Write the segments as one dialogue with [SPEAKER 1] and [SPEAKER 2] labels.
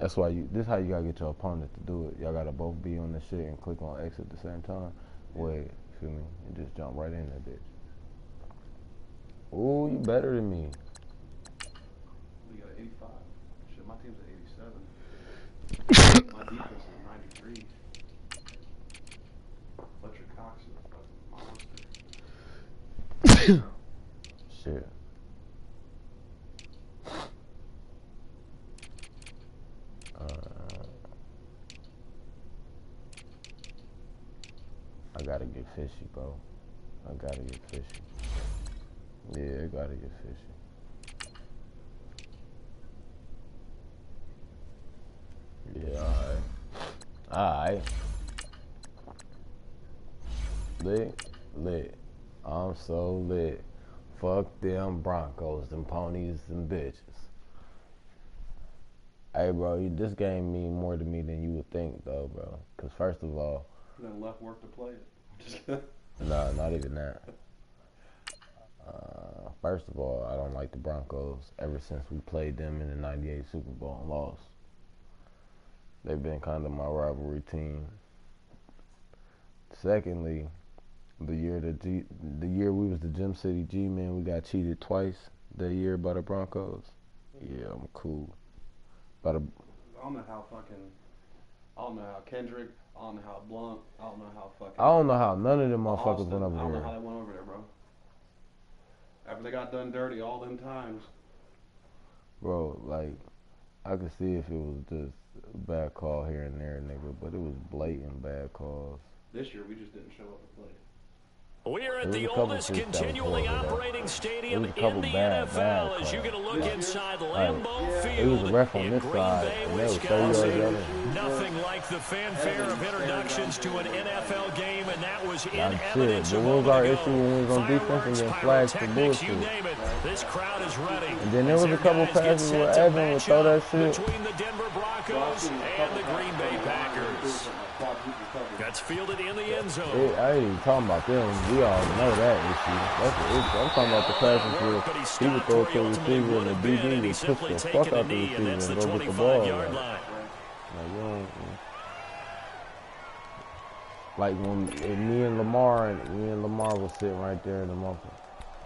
[SPEAKER 1] That's why this is how you gotta get your opponent to do it. Y'all gotta both be on the shit and click on X at the same time. Wait, feel me? And just jump right in that bitch. Ooh, you better than me.
[SPEAKER 2] We got 85. Shit, my team's at 87. My defense is 93. Fletcher Cox is a fucking monster.
[SPEAKER 1] Shit. I gotta get fishy, bro. I gotta get fishy. Yeah, I gotta get fishy. Yeah, alright. Lit. I'm so lit. Fuck them Broncos, them ponies, them bitches. Hey, bro, this game mean more to me than you would think, though, bro. Because first of all...
[SPEAKER 2] Then left work to play it.
[SPEAKER 1] No, not even that. First of all, I don't like the Broncos ever since we played them in the '98 Super Bowl and lost. They've been kind of my rivalry team. Secondly, the year we was the Gym City G-Men, we got cheated twice that year by the Broncos. Yeah, I'm cool.
[SPEAKER 2] I don't know how Kendrick, I don't know how Blunt, I don't know how fucking...
[SPEAKER 1] I don't know how none of them motherfuckers went over there.
[SPEAKER 2] I don't know how they went over there, bro. After they got done dirty all them times.
[SPEAKER 1] Bro, like, I could see if it was just a bad call here and there, nigga, but it was blatant bad calls.
[SPEAKER 2] This year, we just didn't show up to play.
[SPEAKER 3] We are at the oldest continually operating stadium in the NFL as you get a look inside Lambeau Field.
[SPEAKER 1] It was a ref on this side, and they were 30 yards out.
[SPEAKER 3] Nothing like the fanfare of introductions to an NFL game, and that was in evidence.
[SPEAKER 1] But what was our issue when we was on defense and getting flags for bullshit?
[SPEAKER 3] You name it. This crowd is ready.
[SPEAKER 1] And then there was a couple passes where Evan would throw that shit.
[SPEAKER 3] Between the Denver Broncos and the Green Bay Packers. That's fielded in the end zone.
[SPEAKER 1] I ain't even talking about them. We all know that issue. That's the issue. I'm talking about the passing field. He would throw it to the receiver and the DB would push the fuck out the receiver and go get the ball. Like when me and Lamar was sitting right there in the muffin.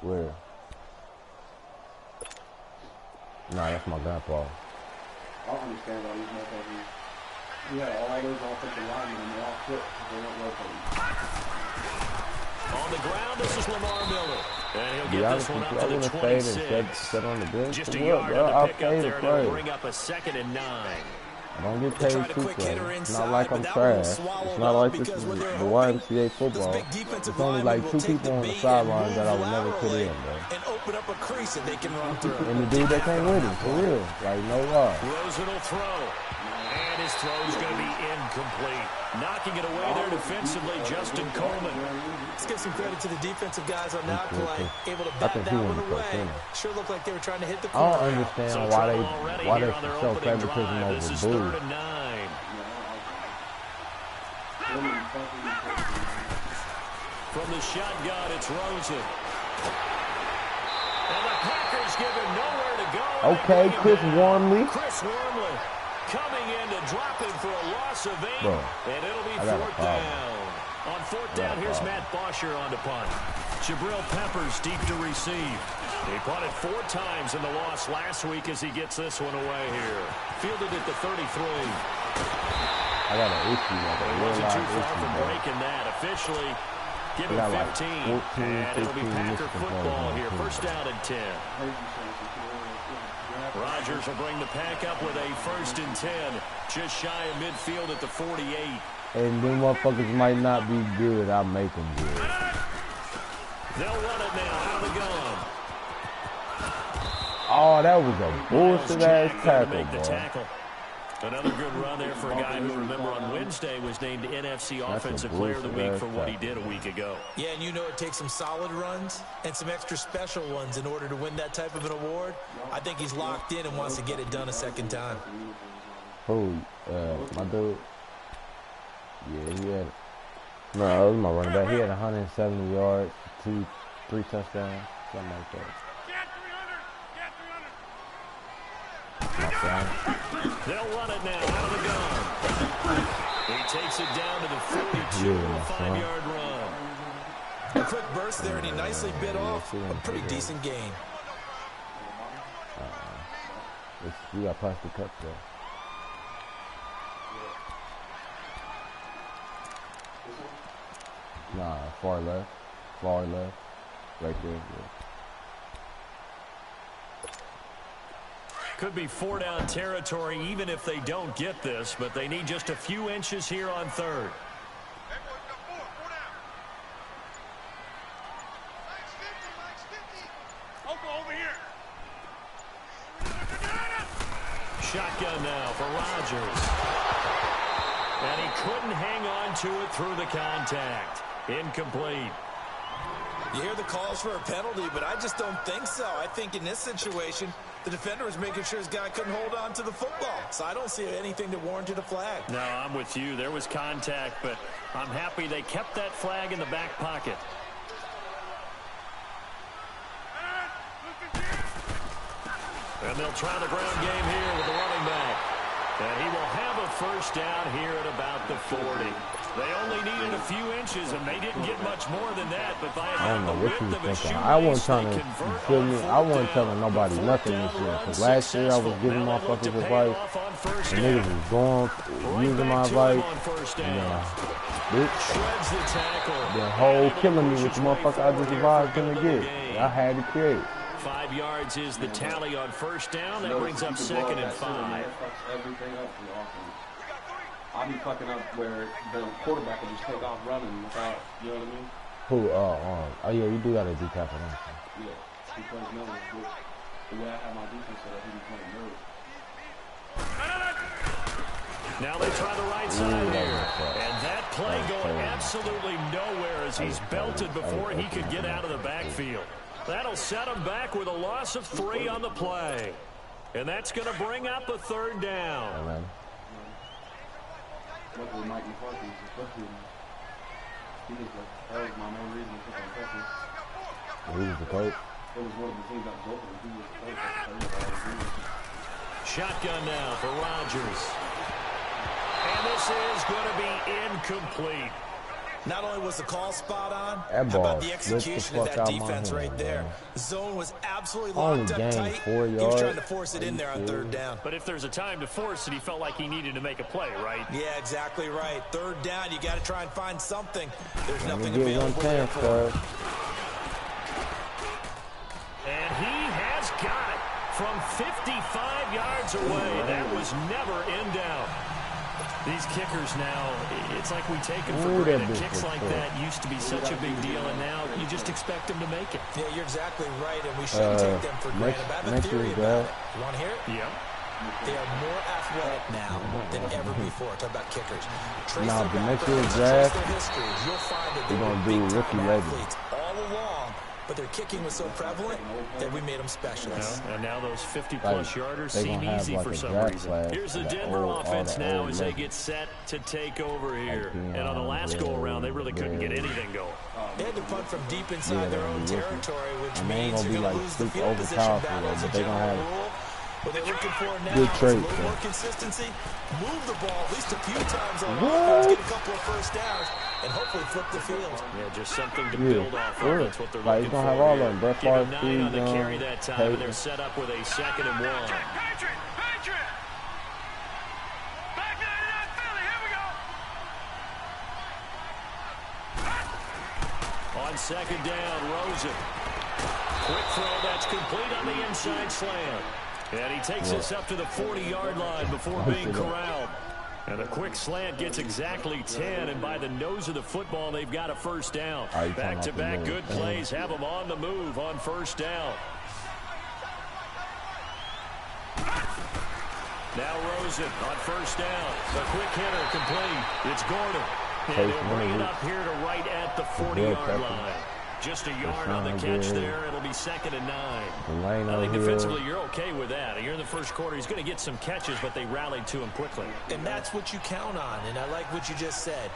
[SPEAKER 1] Where? Nah, that's my grandpa.
[SPEAKER 2] I don't understand all these motherfuckers. Yeah, all those offensive linemen, and they all quit because they don't rotate.
[SPEAKER 3] On the ground, this is Lamar Miller. And he'll get this one up to the 26.
[SPEAKER 1] Set on the bench.
[SPEAKER 3] Just a yard on the pick up there, and it'll bring up a 2nd and 9.
[SPEAKER 1] I don't get paid too much. It's not like I'm trash. It's not like this is the YMCA football. It's only like 2 people on the sideline that I would never put in, bro.
[SPEAKER 4] And open up a crease that they can run through.
[SPEAKER 1] And the dude that came with him, for real. Like, no lie.
[SPEAKER 3] Rosen will throw. And his throw is going to be incomplete. Knocking it away there defensively, Justin Coleman.
[SPEAKER 4] Let's give some credit to the defensive guys on that play. Able to bat that one away. Sure looked like they were trying to hit the corner.
[SPEAKER 1] I don't understand why they show favoritism over
[SPEAKER 3] This is
[SPEAKER 1] Boo.
[SPEAKER 3] 3rd and 9. From the shotgun, it's Rosen. And the Packers give him nowhere to go.
[SPEAKER 1] Okay, Chris Wormley.
[SPEAKER 3] Chris Wormley coming in to drop him for a loss of 8.
[SPEAKER 1] Bro,
[SPEAKER 3] and it'll be 4th down. On 4th down, here's Matt Bosher on to punt. Jabril Peppers deep to receive. He punted 4 times in the loss last week as he gets this one away here. Fielded at the 33.
[SPEAKER 1] I got an issue.
[SPEAKER 3] He wasn't too far from breaking that. Officially, give him 15. And it'll be Packer football here. 1st down and 10. Rodgers will bring the pack up with a 1st and 10. Just shy of midfield at the 48.
[SPEAKER 1] And them motherfuckers might not be good. I'll make them good.
[SPEAKER 3] They'll run it now out of the gun.
[SPEAKER 1] Oh, that was a bullshit-ass tackle, boy.
[SPEAKER 3] Another good run there for a guy who, remember, on Wednesday was named NFC Offensive Player of the Week for what he did a week ago.
[SPEAKER 4] Yeah, and you know it takes some solid runs and some extra special ones in order to win that type of an award. I think he's locked in and wants to get it done a 2nd time.
[SPEAKER 1] Who? My dude? Yeah, he had... No, that was my running back. He had 170 yards, 3 touchdowns, something like that. My son.
[SPEAKER 3] They'll run it now out of the gun. He takes it down to the 42, a 5-yard run.
[SPEAKER 4] A quick burst there, and he nicely bit off a pretty decent gain.
[SPEAKER 1] We got plastic cups though. Nah, far left, right there. Yeah.
[SPEAKER 3] Could be 4-down territory even if they don't get this, but they need just a few inches here on third. Shotgun now for Rodgers. And he couldn't hang on to it through the contact. Incomplete.
[SPEAKER 4] You hear the calls for a penalty, but I just don't think so. I think in this situation, the defender was making sure his guy couldn't hold on to the football. So I don't see anything that warranted a flag.
[SPEAKER 3] No, I'm with you. There was contact, but I'm happy they kept that flag in the back pocket. And they'll try the ground game here with the running back. And he will have a first down here at about the 40. They only needed a few inches, and they didn't get much more than that. But by
[SPEAKER 1] I don't know
[SPEAKER 3] about the
[SPEAKER 1] what you
[SPEAKER 3] width of a
[SPEAKER 1] thinking.
[SPEAKER 3] shoelace,
[SPEAKER 1] I wasn't trying to,
[SPEAKER 3] they
[SPEAKER 1] you
[SPEAKER 3] convert
[SPEAKER 1] feel
[SPEAKER 3] on
[SPEAKER 1] me?
[SPEAKER 3] fourth
[SPEAKER 1] I wasn't
[SPEAKER 3] down.
[SPEAKER 1] telling nobody
[SPEAKER 3] Fourth
[SPEAKER 1] nothing
[SPEAKER 3] down
[SPEAKER 1] this year.
[SPEAKER 3] run
[SPEAKER 1] Because last year I was
[SPEAKER 3] successful.
[SPEAKER 1] giving
[SPEAKER 3] Now they look to
[SPEAKER 1] motherfuckers
[SPEAKER 3] pay
[SPEAKER 1] advice.
[SPEAKER 3] off on first
[SPEAKER 1] And
[SPEAKER 3] down.
[SPEAKER 1] niggas was going,
[SPEAKER 3] Right
[SPEAKER 1] using
[SPEAKER 3] back
[SPEAKER 1] my
[SPEAKER 3] to him
[SPEAKER 1] advice.
[SPEAKER 3] on first
[SPEAKER 1] And
[SPEAKER 3] down.
[SPEAKER 1] bitch,
[SPEAKER 3] Shreds the tackle.
[SPEAKER 1] the whole
[SPEAKER 3] Able to
[SPEAKER 1] killing me
[SPEAKER 3] push
[SPEAKER 1] with
[SPEAKER 3] his
[SPEAKER 1] the
[SPEAKER 3] way
[SPEAKER 1] motherfucker I
[SPEAKER 3] forward
[SPEAKER 1] just
[SPEAKER 3] here
[SPEAKER 1] advised
[SPEAKER 3] for a
[SPEAKER 1] him
[SPEAKER 3] good
[SPEAKER 1] to
[SPEAKER 3] little
[SPEAKER 1] get.
[SPEAKER 3] gain.
[SPEAKER 1] I had to create.
[SPEAKER 3] 5 yards is the tally on first down. That
[SPEAKER 2] No,
[SPEAKER 3] brings up
[SPEAKER 2] you can blow
[SPEAKER 3] 2nd and
[SPEAKER 2] that shit, man.
[SPEAKER 3] 5.
[SPEAKER 2] That fucks everything up for the offense. I'll be fucking up where the quarterback will just take off running without, you know what I mean?
[SPEAKER 1] Who? Oh yeah, you do gotta do tackle them.
[SPEAKER 2] Yeah, he plays nervous. The way I have my defense set up, he be playing nervous.
[SPEAKER 3] Now they try the right side here. And that play going absolutely nowhere as he's belted before he could get out of the backfield. That'll set him back with a loss of 3 on the play. And that's going to bring up a third down.
[SPEAKER 1] Amen.
[SPEAKER 2] Luckily, Mike McCarthy, especially, he was like, that was my main reason for taking Texas.
[SPEAKER 1] He was the coach.
[SPEAKER 2] It was one of the teams that was open. He was the coach. That's the thing that I was doing.
[SPEAKER 3] Shotgun now for Rodgers. And this is going to be incomplete.
[SPEAKER 4] Not only was the call spot on,
[SPEAKER 1] That
[SPEAKER 4] how
[SPEAKER 1] ball
[SPEAKER 4] about the execution
[SPEAKER 1] slipped
[SPEAKER 4] of
[SPEAKER 1] the fuck
[SPEAKER 4] that
[SPEAKER 1] out my
[SPEAKER 4] defense
[SPEAKER 1] hand,
[SPEAKER 4] right there?
[SPEAKER 1] man.
[SPEAKER 4] The zone was absolutely
[SPEAKER 1] Only
[SPEAKER 4] locked up
[SPEAKER 1] gained
[SPEAKER 4] tight.
[SPEAKER 1] 4
[SPEAKER 4] He was
[SPEAKER 1] yards.
[SPEAKER 4] trying to force it in there on third down.
[SPEAKER 3] But if there's a time to force it, he felt like he needed to make a play, right?
[SPEAKER 4] Yeah, exactly right. Third down, you got to try and find something. There's
[SPEAKER 1] Let me
[SPEAKER 4] nothing
[SPEAKER 1] get one
[SPEAKER 4] available there
[SPEAKER 1] chance,
[SPEAKER 4] for him.
[SPEAKER 1] cuz.
[SPEAKER 3] And he has got it from 55 yards away. That was never in doubt. These kickers now, it's like we take them for
[SPEAKER 1] Ooh, that
[SPEAKER 3] granted.
[SPEAKER 1] bitch
[SPEAKER 3] Kicks
[SPEAKER 1] was
[SPEAKER 3] like
[SPEAKER 1] cool.
[SPEAKER 3] that used to be such a big deal, and now you just expect them to make it.
[SPEAKER 4] Yeah, you're exactly right, and we shouldn't take them for granted. But I have a
[SPEAKER 1] next
[SPEAKER 4] theory
[SPEAKER 1] year's
[SPEAKER 4] about
[SPEAKER 1] draft.
[SPEAKER 4] it. You want to hear it?
[SPEAKER 3] Yeah.
[SPEAKER 4] They are more athletic now than ever before. Talk about kickers. Trace
[SPEAKER 1] Nah,
[SPEAKER 4] their
[SPEAKER 1] but next
[SPEAKER 4] backgrounds,
[SPEAKER 1] year's
[SPEAKER 4] trace
[SPEAKER 1] draft,
[SPEAKER 4] their histories. You'll find that they
[SPEAKER 1] we're
[SPEAKER 4] were
[SPEAKER 1] gonna do
[SPEAKER 4] big-time
[SPEAKER 1] rookie legend.
[SPEAKER 4] athletes all along, but their kicking was so prevalent that we made them specialists.
[SPEAKER 3] And now those 50-plus yarders
[SPEAKER 1] they
[SPEAKER 3] seem
[SPEAKER 1] gonna have
[SPEAKER 3] easy
[SPEAKER 1] like
[SPEAKER 3] for
[SPEAKER 1] a
[SPEAKER 3] some
[SPEAKER 1] draft
[SPEAKER 3] reason.
[SPEAKER 1] class
[SPEAKER 3] Here's the
[SPEAKER 1] for the
[SPEAKER 3] Denver
[SPEAKER 1] old- all
[SPEAKER 3] offense
[SPEAKER 1] the
[SPEAKER 3] now
[SPEAKER 1] old
[SPEAKER 3] as they
[SPEAKER 1] legends.
[SPEAKER 3] get set to take over here.
[SPEAKER 1] Deion,
[SPEAKER 3] And on the last go-around, they really couldn't get
[SPEAKER 1] Greg.
[SPEAKER 3] anything going.
[SPEAKER 4] They had to punt from deep inside their own territory, which
[SPEAKER 1] And they ain't
[SPEAKER 4] means
[SPEAKER 1] gonna
[SPEAKER 4] you're
[SPEAKER 1] be
[SPEAKER 4] going to
[SPEAKER 1] like
[SPEAKER 4] lose the
[SPEAKER 1] super
[SPEAKER 4] field position
[SPEAKER 1] overpowerful,
[SPEAKER 4] battle as a
[SPEAKER 1] but they gonna
[SPEAKER 4] general
[SPEAKER 1] have
[SPEAKER 4] rule. What they're looking for now
[SPEAKER 1] good
[SPEAKER 4] is a
[SPEAKER 1] traits,
[SPEAKER 4] little more
[SPEAKER 1] though.
[SPEAKER 4] consistency, move the ball at least a few times on
[SPEAKER 1] What?
[SPEAKER 4] offense, get a couple of first downs, and hopefully flip the field.
[SPEAKER 3] Yeah, just something to
[SPEAKER 1] Yeah,
[SPEAKER 3] build off
[SPEAKER 1] sure.
[SPEAKER 3] of. That's what they're
[SPEAKER 1] Like,
[SPEAKER 3] looking
[SPEAKER 1] he's gonna
[SPEAKER 3] for
[SPEAKER 1] have all
[SPEAKER 3] here.
[SPEAKER 1] of them. Brett
[SPEAKER 3] Give him
[SPEAKER 1] Favre,
[SPEAKER 3] 9 on the
[SPEAKER 1] Steve
[SPEAKER 3] carry
[SPEAKER 1] Young,
[SPEAKER 3] that time,
[SPEAKER 1] Peyton.
[SPEAKER 3] and they're set up with a 2nd and 1. On 2nd down, Rosen. Quick throw that's complete on the inside slant. And he takes us up to the 40-yard line before being corralled. And a quick slant gets exactly 10, and by the nose of the football, they've got a first down. Back-to-back good plays have them on the move on first down. Now Rosen on first down. The quick hitter complete. It's Gordon. And he'll bring it up here to right at the 40-yard line. Just a yard on the catch there. It'll be 2nd and 9. I think defensively you're okay with that. Here in the first quarter, he's going to get some catches, but they rallied to him quickly.
[SPEAKER 4] And that's what you count on, and I like what you just said.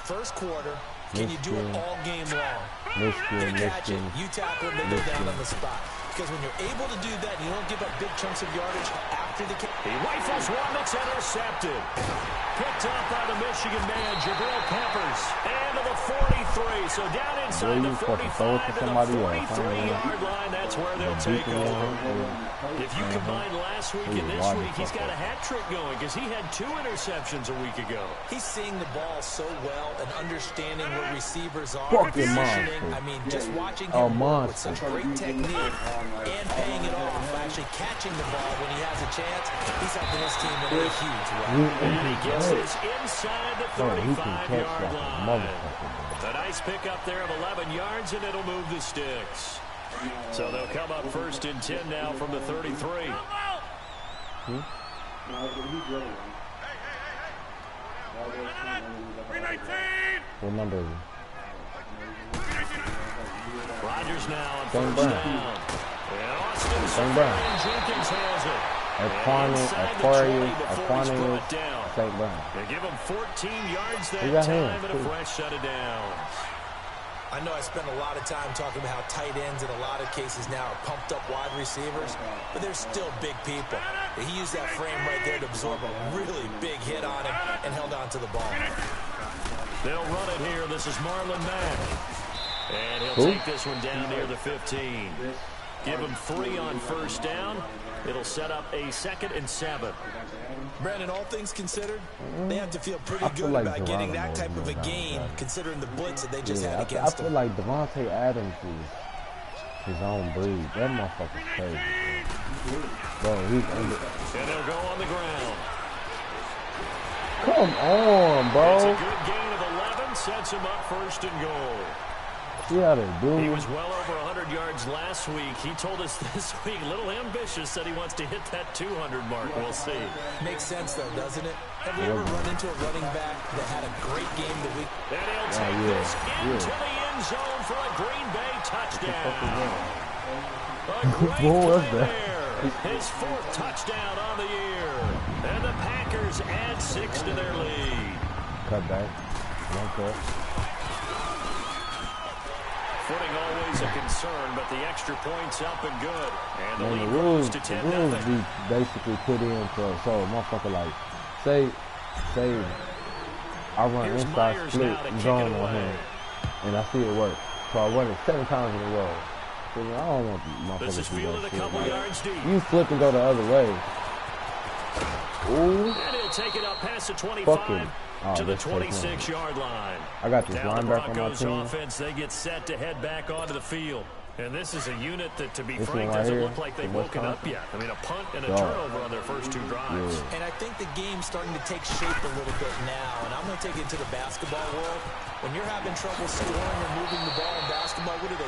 [SPEAKER 4] First quarter, can you do it all game long? They catch it, you tackle them, they go down on the spot. Because when you're able to do that, you don't give up big chunks of yardage after the catch.
[SPEAKER 3] He rifles one that's intercepted. Picked up by the Michigan man, Jabril Peppers. And to the 43. So down inside the 45 to the 43-yard line. That's where they'll take over. If you combine last week and this week, he's got a hat trick going because he had 2 interceptions a week ago.
[SPEAKER 4] He's seeing the ball so well and understanding where receivers are.
[SPEAKER 1] Fucking
[SPEAKER 4] Positioning. I mean, just watching him work with such great technique and paying it off, actually catching the ball when he has a chance, he's helping his team in a huge way.
[SPEAKER 3] And he gets this inside the 35-yard line. A nice pickup there of 11 yards, and it'll move the sticks. So they'll come up 1st and 10 now from the 33.
[SPEAKER 1] What number is he?
[SPEAKER 3] Rodgers now on 1st down. And Austin Jenkins has it.
[SPEAKER 1] Aquarius, St. Brown.
[SPEAKER 3] They give him 14 yards that time and a fresh set of downs.
[SPEAKER 4] I know I spent a lot of time talking about how tight ends in a lot of cases now are pumped up wide receivers, but they're still big people. He used that frame right there to absorb a really big hit on him and held on to the ball.
[SPEAKER 3] They'll run it here. This is Marlon Mack. And he'll take this one down near the 15. Give him 3 on 1st down. It'll set up a 2nd and 7.
[SPEAKER 4] Brandon, all things considered, they have to feel pretty good about getting that type of a gain, considering the blitz that they just had against them.
[SPEAKER 1] I feel like Devontae Adams is his own breed. That motherfucker's crazy, bro. He's under.
[SPEAKER 3] And they'll go on the ground.
[SPEAKER 1] Come on, bro.
[SPEAKER 3] It's a good gain of 11. Sets him up 1st and goal.
[SPEAKER 1] Yeah, they do.
[SPEAKER 3] He was well over 100 yards last week. He told us this week, a little ambitious, said he wants to hit that 200 mark. We'll see.
[SPEAKER 4] Makes sense, though, doesn't it? Have you ever run into a running back that had a great game the week?
[SPEAKER 3] And he'll take this into the end zone for a Green Bay touchdown. A great play there. His 4th touchdown on the year. And the Packers add 6 to their lead.
[SPEAKER 1] Cut back. One cut.
[SPEAKER 3] Footing always a concern, but the extra point's up and good. And the lead
[SPEAKER 1] rules
[SPEAKER 3] grows to 10-0.
[SPEAKER 1] The rules be basically put in for so motherfucker like say I run inside split zone on him and I see it work. So I run it 7 times in a row. So I don't want motherfuckers
[SPEAKER 3] this is fielded a couple yards deep.
[SPEAKER 1] You flip and go the other way. Ooh.
[SPEAKER 3] And he'll take it up past the 25 to the 26-yard line.
[SPEAKER 1] I got this
[SPEAKER 3] now
[SPEAKER 1] linebacker on my
[SPEAKER 3] the Broncos
[SPEAKER 1] team.
[SPEAKER 3] offense, they get set to head back onto the field. And this is a unit that, to be
[SPEAKER 1] This
[SPEAKER 3] frank,
[SPEAKER 1] one right
[SPEAKER 3] doesn't
[SPEAKER 1] here,
[SPEAKER 3] look like they've
[SPEAKER 1] the
[SPEAKER 3] woken up yet. I mean, a punt and a turnover on their first 2 drives.
[SPEAKER 1] Yeah.
[SPEAKER 4] And I think the game's starting to take shape a little bit now. And I'm going to take it to the basketball world. When you're having trouble scoring or moving the ball in basketball, what do?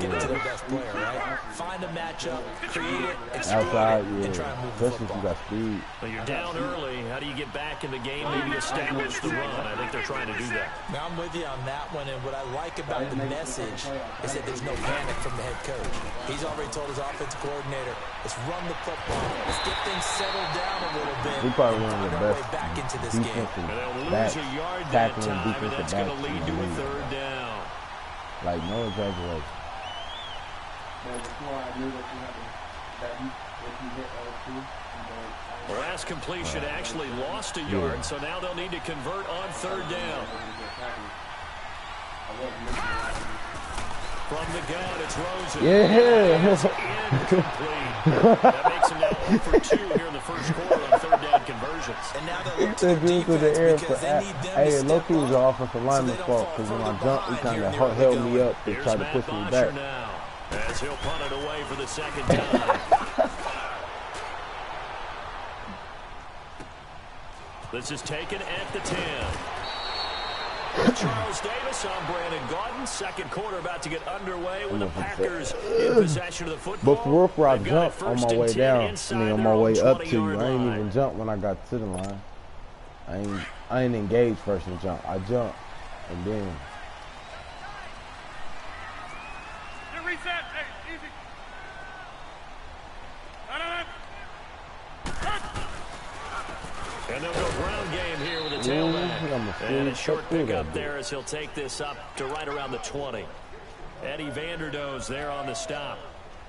[SPEAKER 4] Give it to their best player, right? Find a matchup, create it, exploit it, and try and move the football.
[SPEAKER 1] You got speed.
[SPEAKER 3] Well, you're down early. How do you get back in the game, maybe establish the run? I think they're trying to do that.
[SPEAKER 4] Now, I'm with you on that one, and what I like about the message is that there's no panic from the head coach. He's already told his offensive coordinator, let's run the football. Let's get things settled down a little bit.
[SPEAKER 1] We probably one of the best
[SPEAKER 4] back into this game.
[SPEAKER 3] And they'll lose a yard that time, and that's going to lead to a 3rd down.
[SPEAKER 1] Like, no exaggeration.
[SPEAKER 3] The last completion actually lost a yard, so now they'll need to convert on 3rd down. From the gun, it's Rosen.
[SPEAKER 1] Yeah.
[SPEAKER 3] It's incomplete. That makes him now 0 for 2 here in the first quarter on 3rd down conversions.
[SPEAKER 4] And now they'll look to their defense because they need them to step
[SPEAKER 1] Loki was
[SPEAKER 4] up
[SPEAKER 1] the offensive lineman's fault because when I jumped, he kind of held me up and tried to push me back.
[SPEAKER 3] Now, as he'll punt it away for the 2nd time. This is taken at the 10. Charles Davis on Brandon Gaudin. 2nd quarter about to get underway with the Packers in possession of the football.
[SPEAKER 1] But before I jumped on my way down, on my way up to you, I ain't even jump when I got to the line. I ain't engaged first and jump. I jumped and then.
[SPEAKER 5] Reset. Hey, easy.
[SPEAKER 3] And they'll go ground game here with a tailback. And a short pickup there as he'll take this up to right around the 20. Eddie Vanderdoes there on the stop.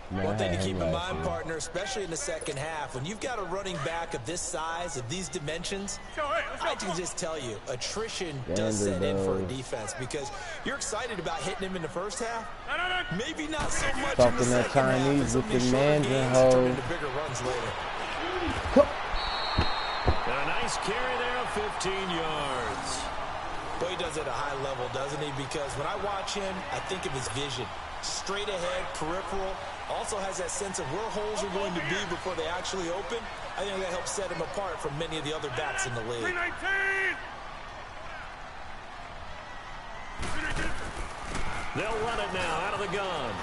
[SPEAKER 1] Man,
[SPEAKER 4] one thing to keep in mind, partner, especially in the second half, when you've got a running back of this size, of these dimensions, I can just tell you, attrition does set in for a defense because you're excited about hitting him in the first half. Maybe not so much in the second half as some of these shorter games turn into bigger runs later.
[SPEAKER 3] And a nice carry there of 15 yards.
[SPEAKER 4] Boy, he does it at a high level, doesn't he? Because when I watch him, I think of his vision. Straight ahead, peripheral, also has that sense of where holes are going to be before they actually open. I think that helps set him apart from many of the other backs in the league.
[SPEAKER 3] They'll run it now out of the gun.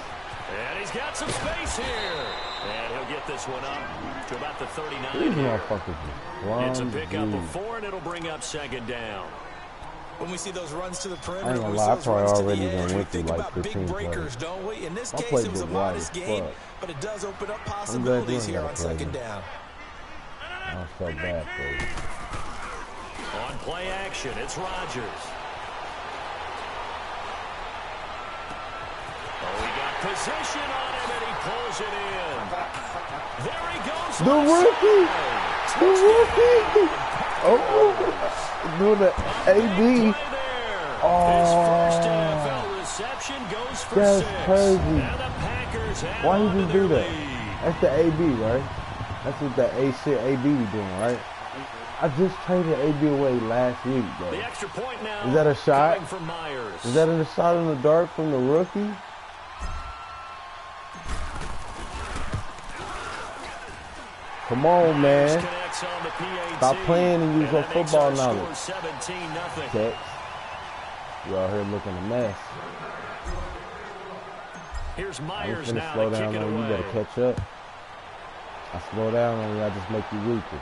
[SPEAKER 3] And he's got some space here. And he'll get this one up to about the 39.
[SPEAKER 1] These motherfuckers.
[SPEAKER 3] It's a pickup of 4, and it'll bring up second down.
[SPEAKER 4] When we see those runs to the perimeter,
[SPEAKER 1] I ain't gonna lie, I probably already
[SPEAKER 4] edge,
[SPEAKER 1] went through like
[SPEAKER 4] about
[SPEAKER 1] 15
[SPEAKER 4] big breakers,
[SPEAKER 1] plays.
[SPEAKER 4] don't we? In this
[SPEAKER 1] I
[SPEAKER 4] case, it was a
[SPEAKER 1] wide
[SPEAKER 4] modest
[SPEAKER 1] as
[SPEAKER 4] gain,
[SPEAKER 1] fuck.
[SPEAKER 4] but it does open up possibilities here on second down.
[SPEAKER 1] I felt bad for you.
[SPEAKER 3] On play action, it's Rodgers. Oh, he got position on him, and he pulls it in. There he goes.
[SPEAKER 1] The rookie! The rookie! Oh! Doing the AB.
[SPEAKER 3] His first NFL reception goes for
[SPEAKER 1] That's
[SPEAKER 3] 6.
[SPEAKER 1] crazy.
[SPEAKER 3] And the Packers have
[SPEAKER 1] Why
[SPEAKER 3] onto
[SPEAKER 1] did you do
[SPEAKER 3] their
[SPEAKER 1] that?
[SPEAKER 3] lead.
[SPEAKER 1] That's the AB, right? That's what the A shit AB be doing, right? I just traded AB away last week, bro.
[SPEAKER 3] The extra point now.
[SPEAKER 1] Is that a shot?
[SPEAKER 3] Coming from Myers.
[SPEAKER 1] Is that a shot in the dark from the rookie? Come on, man. Stop playing and use your football knowledge.
[SPEAKER 3] 17-0.
[SPEAKER 1] Tex. You out here looking a mess.
[SPEAKER 3] Here's
[SPEAKER 1] I'm
[SPEAKER 3] Myers
[SPEAKER 1] finna
[SPEAKER 3] now
[SPEAKER 1] slow
[SPEAKER 3] to
[SPEAKER 1] down
[SPEAKER 3] kick it
[SPEAKER 1] on you. You
[SPEAKER 3] away.
[SPEAKER 1] better catch up. I slow down on you, I just make you weaker.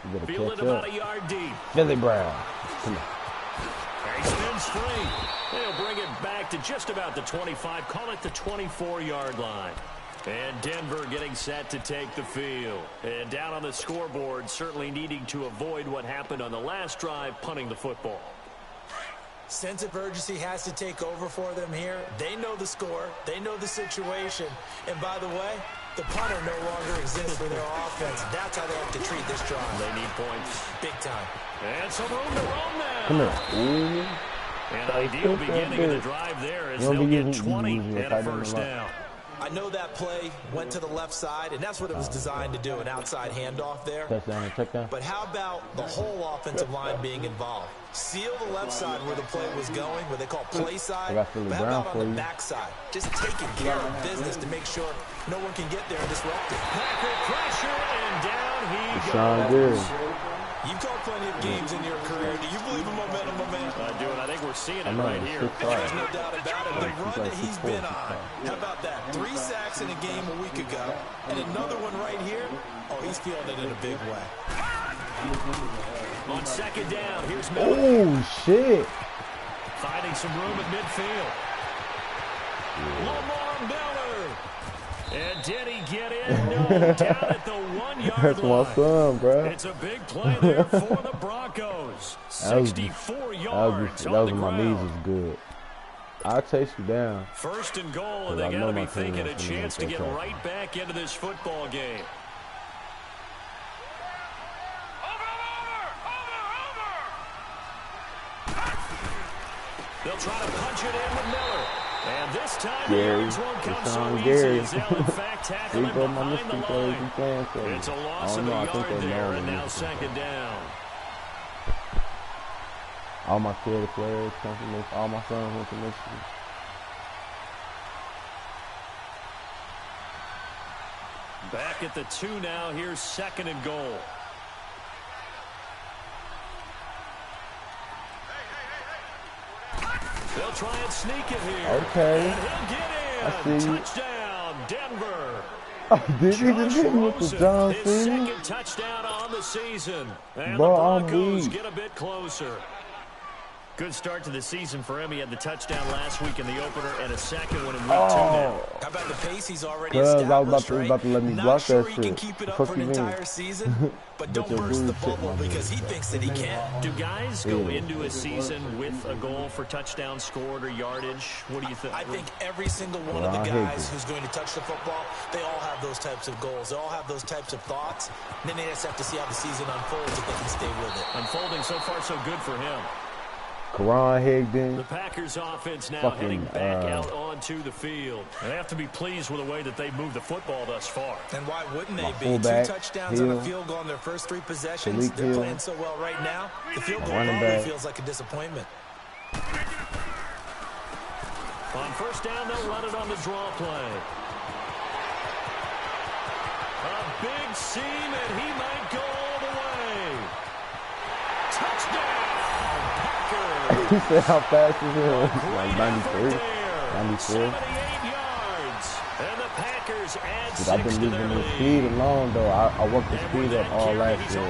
[SPEAKER 1] You better
[SPEAKER 3] Fielded
[SPEAKER 1] catch
[SPEAKER 3] about
[SPEAKER 1] up.
[SPEAKER 3] a yard deep.
[SPEAKER 1] Philly Brown. Come on.
[SPEAKER 3] He spins free. They'll bring it back to just about the 25. Call it the 24-yard line. And Denver getting set to take the field. And down on the scoreboard, certainly needing to avoid what happened on the last drive, punting the football.
[SPEAKER 4] Sense of urgency has to take over for them here. They know the score. They know the situation. And by the way, the punter no longer exists for their offense. That's how they have to treat this drive.
[SPEAKER 3] They need points.
[SPEAKER 4] Big time.
[SPEAKER 3] And some room to roam now.
[SPEAKER 1] Come here. Ooh.
[SPEAKER 3] An ideal beginning of the drive there as they'll get 20 and a first down.
[SPEAKER 4] I know that play went to the left side, and that's what it was designed to do, an outside handoff there.
[SPEAKER 1] Touchdown and check down.
[SPEAKER 4] But how about the whole offensive line being involved? Seal the left side where the play was going, what they call play side. But how about on the back side? Just taking care of business to make sure no one can get there and disrupt it.
[SPEAKER 3] Packer pressure, and down he
[SPEAKER 1] goes.
[SPEAKER 4] You've called plenty of games in your career. Do you believe in momentum, my man?
[SPEAKER 3] I do, and I think we're seeing it right here.
[SPEAKER 4] There's no doubt about it. The run that he's been on. How about that? 3 sacks in a game a week ago. And another one right here. Oh, he's feeling it in a big way.
[SPEAKER 3] On second down, here's Miller.
[SPEAKER 1] Oh, shit.
[SPEAKER 3] Finding some room at midfield. Lamar Miller. And did he get in? No, down at the 1-yard
[SPEAKER 1] That's
[SPEAKER 3] line.
[SPEAKER 1] my son, bro.
[SPEAKER 3] It's a big play there for the Broncos. 64 yards
[SPEAKER 1] that
[SPEAKER 3] on
[SPEAKER 1] was
[SPEAKER 3] the
[SPEAKER 1] when my
[SPEAKER 3] ground.
[SPEAKER 1] knees was good. I'll chase you down.
[SPEAKER 3] First and goal, and they got to be thinking a chance to get right back into this football game. They'll try to punch it in with Miller. And this time the yards won't come so easy as they'll in fact tackle him behind the line. It's a loss of a yard there, and now second down.
[SPEAKER 1] All my creative players come from Michigan. All my sons went to Michigan.
[SPEAKER 3] Back at the 2 now. Here's second and goal. They'll try and sneak it here.
[SPEAKER 1] Okay.
[SPEAKER 3] And he'll get in.
[SPEAKER 1] I see you.
[SPEAKER 3] Touchdown, Denver.
[SPEAKER 1] Oh, did he just hit me with the John
[SPEAKER 3] his
[SPEAKER 1] Cena?
[SPEAKER 3] second touchdown on the season. And
[SPEAKER 1] Bro,
[SPEAKER 3] the
[SPEAKER 1] I'm
[SPEAKER 3] Broncos
[SPEAKER 1] weak.
[SPEAKER 3] get a bit closer. Good start to the season for him. He had the touchdown last week in the opener and a second one in week 2 now.
[SPEAKER 4] How about the pace he's already established,
[SPEAKER 1] I was about to let me block that shit.
[SPEAKER 4] Can keep it up for an entire season, but don't burst the bubble because he thinks that he can't.
[SPEAKER 3] Do guys go into a season with a goal for touchdown scored or yardage? What do you think?
[SPEAKER 4] I think every single one of the guys who's going to touch the football, they all have those types of goals. They all have those types of thoughts. And then they just have to see how the season unfolds if they can stay with it.
[SPEAKER 3] Unfolding so far so good for him.
[SPEAKER 1] Karan Higdon.
[SPEAKER 3] The Packers offense now heading back out onto the field. They have to be pleased with the way that they've moved the football thus far.
[SPEAKER 4] And why wouldn't they be? 2 touchdowns on a field goal in their first 3 possessions. They're playing so well right now. The field goal probably feels like a disappointment.
[SPEAKER 3] On first down, they'll run it on the draw play. A big seam, and he might go all the way. Touchdown!
[SPEAKER 1] He said how fast is it? Like 93, 94.
[SPEAKER 3] 78 yards. And the Packers add 6
[SPEAKER 1] I've been losing the speed alone, though. I worked the speed up all last year.